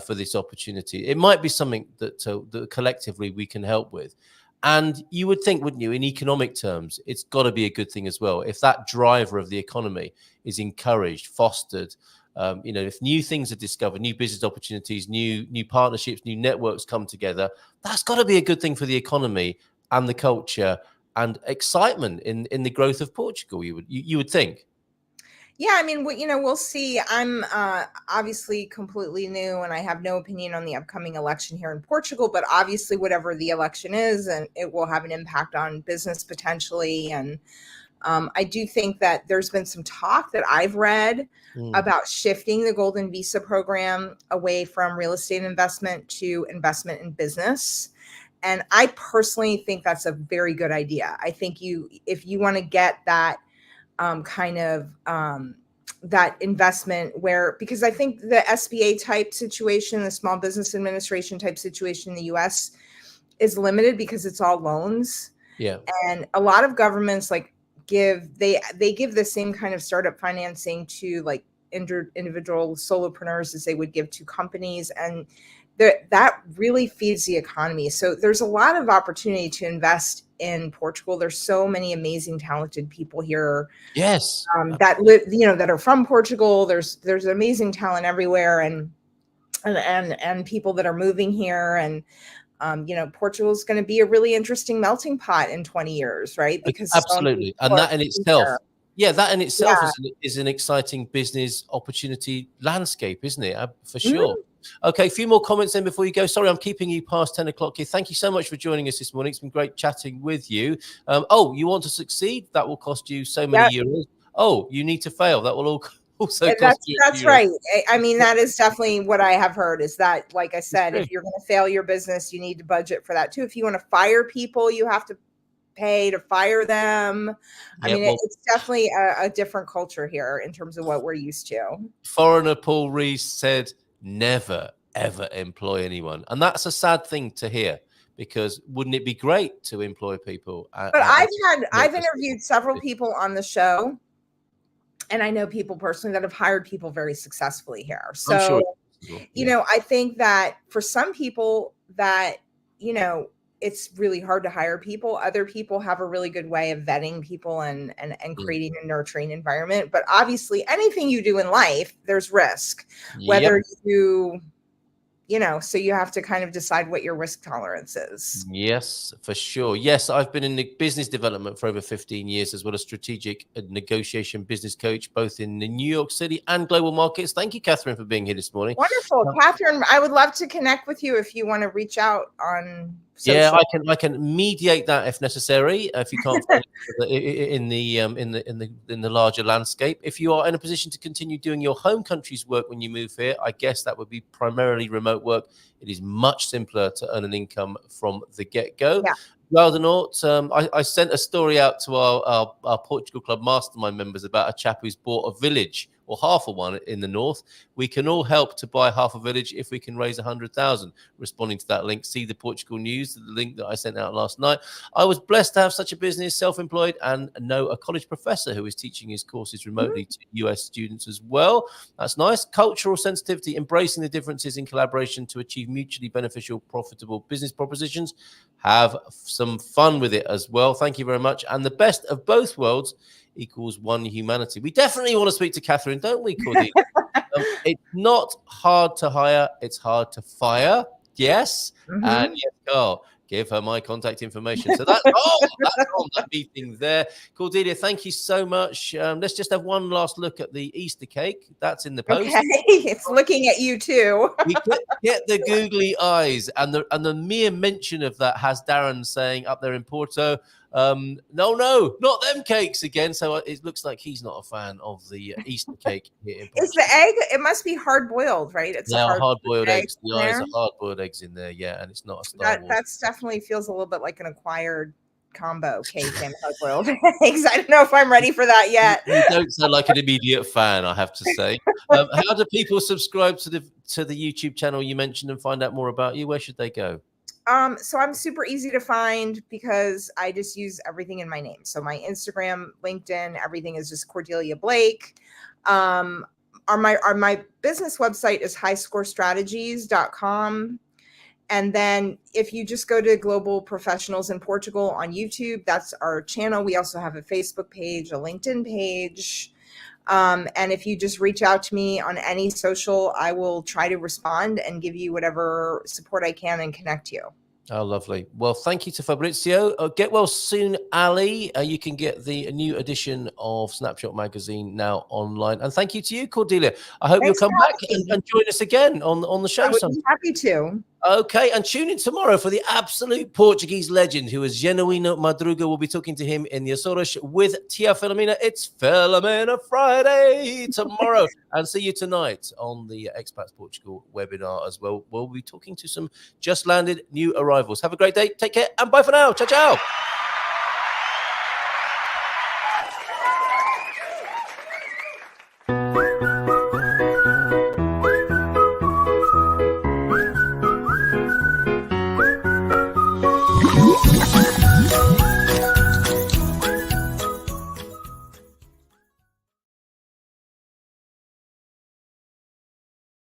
[SPEAKER 4] for this opportunity. It might be something that collectively we can help with. And you would think, wouldn't you, in economic terms, it's got to be a good thing as well. If that driver of the economy is encouraged, fostered, if new things are discovered, new business opportunities, new partnerships, new networks come together, that's got to be a good thing for the economy and the culture and excitement in the growth of Portugal, you would think.
[SPEAKER 3] Yeah, I mean, we'll see. I'm obviously completely new and I have no opinion on the upcoming election here in Portugal, but obviously whatever the election is, and it will have an impact on business potentially. And I do think that there's been some talk that I've read about shifting the Golden Visa program away from real estate investment to investment in business. And I personally think that's a very good idea. I think if you want to get that that investment because I think the SBA type situation, the Small Business Administration type situation in the US is limited because it's all loans.
[SPEAKER 4] Yeah.
[SPEAKER 3] And a lot of governments give the same kind of startup financing to like individual solopreneurs as they would give to companies. And that really feeds the economy. So there's a lot of opportunity to invest in Portugal. There's so many amazing, talented people here.
[SPEAKER 4] Yes.
[SPEAKER 3] That live, that are from Portugal. There's amazing talent everywhere, and people that are moving here. And Portugal is going to be a really interesting melting pot in 20 years, right? Because
[SPEAKER 4] absolutely, and that in itself. That in itself is an exciting business opportunity landscape, isn't it? For sure. Mm-hmm. Okay, a few more comments then before you go. Sorry, I'm keeping you past 10 o'clock here. Thank you so much for joining us this morning. It's been great chatting with you. You want to succeed? That will cost you so many euros. Oh, you need to fail. That will also cost you.
[SPEAKER 3] That's right. I mean, that is definitely what I have heard is that, like I said, if you're going to fail your business, you need to budget for that too. If you want to fire people, you have to pay to fire them. It's definitely a different culture here in terms of what we're used to.
[SPEAKER 4] Foreigner Paul Rees said, never, ever employ anyone. And that's a sad thing to hear, because wouldn't it be great to employ people?
[SPEAKER 3] But I've interviewed several people on the show, and I know people personally that have hired people very successfully here. So, I think that for some people that, it's really hard to hire people. Other people have a really good way of vetting people and creating a nurturing environment. But obviously anything you do in life, there's risk, whether so you have to kind of decide what your risk tolerance is.
[SPEAKER 4] Yes, for sure. Yes, I've been in the business development for over 15 years, as well as strategic negotiation business coach, both in the New York City and global markets. Thank you, Catherine, for being here this morning.
[SPEAKER 3] Wonderful. Catherine, I would love to connect with you if you want to reach out on social.
[SPEAKER 4] Yeah, I can mediate that if necessary. If you can't find it in the larger landscape, if you are in a position to continue doing your home country's work when you move here, I guess that would be primarily remote work. It is much simpler to earn an income from the get-go.
[SPEAKER 3] Yeah.
[SPEAKER 4] I sent a story out to our Portugal Club Mastermind members about a chap who's bought a village, or half of one, in the north. We can all help to buy half a village if we can raise 100,000. Responding to that link, see the Portugal News, the link that I sent out last night. I was blessed to have such a business, self-employed, and know a college professor who is teaching his courses remotely to US students as well. That's nice. Cultural sensitivity, embracing the differences in collaboration to achieve mutually beneficial, profitable business propositions. Have some fun with it as well. Thank you very much. And the best of both worlds equals one humanity. We definitely want to speak to Catherine, don't we, Cordelia? It's not hard to hire, it's hard to fire. Yes. Mm-hmm. And yes, Carl, give her my contact information. So that's on that meeting there. Cordelia, thank you so much. Let's just have one last look at the Easter cake. That's in the post.
[SPEAKER 3] Okay. It's looking at you too.
[SPEAKER 4] We get the googly eyes, and the mere mention of that has Darren saying up there in Porto, no, not them cakes again. So it looks like he's not a fan of the Easter cake here in Portugal.
[SPEAKER 3] Is the egg? It must be hard boiled, right? It's
[SPEAKER 4] hard-boiled eggs. The eyes are hard-boiled eggs in there, yeah, and it's not a Star Wars.
[SPEAKER 3] That definitely feels a little bit like an acquired combo cake and hard-boiled eggs. I don't know if I'm ready for that yet.
[SPEAKER 4] You don't sound like an immediate fan, I have to say. How do people subscribe to the YouTube channel you mentioned and find out more about you? Where should they go?
[SPEAKER 3] So I'm super easy to find because I just use everything in my name. So my Instagram, LinkedIn, everything is just Cordelia Blake. My business website is highscorestrategies.com. And then if you just go to Global Professionals in Portugal on YouTube, that's our channel. We also have a Facebook page, a LinkedIn page. And if you just reach out to me on any social, I will try to respond and give you whatever support I can and connect you.
[SPEAKER 4] Oh, lovely. Well, thank you to Fabrizio. Get well soon, Ali. You can get the new edition of Snapshot magazine now online. And thank you to you, Cordelia. I hope you'll come back and join us again on the show.
[SPEAKER 3] I would be happy to.
[SPEAKER 4] Okay, and tune in tomorrow for the absolute Portuguese legend who is Genuino Madruga. We'll be talking to him in the Açores with Tia Filomena. It's Filomena Friday tomorrow. And see you tonight on the Expats Portugal webinar as well. We'll be talking to some just landed new arrivals. Have a great day. Take care and bye for now. Ciao, ciao.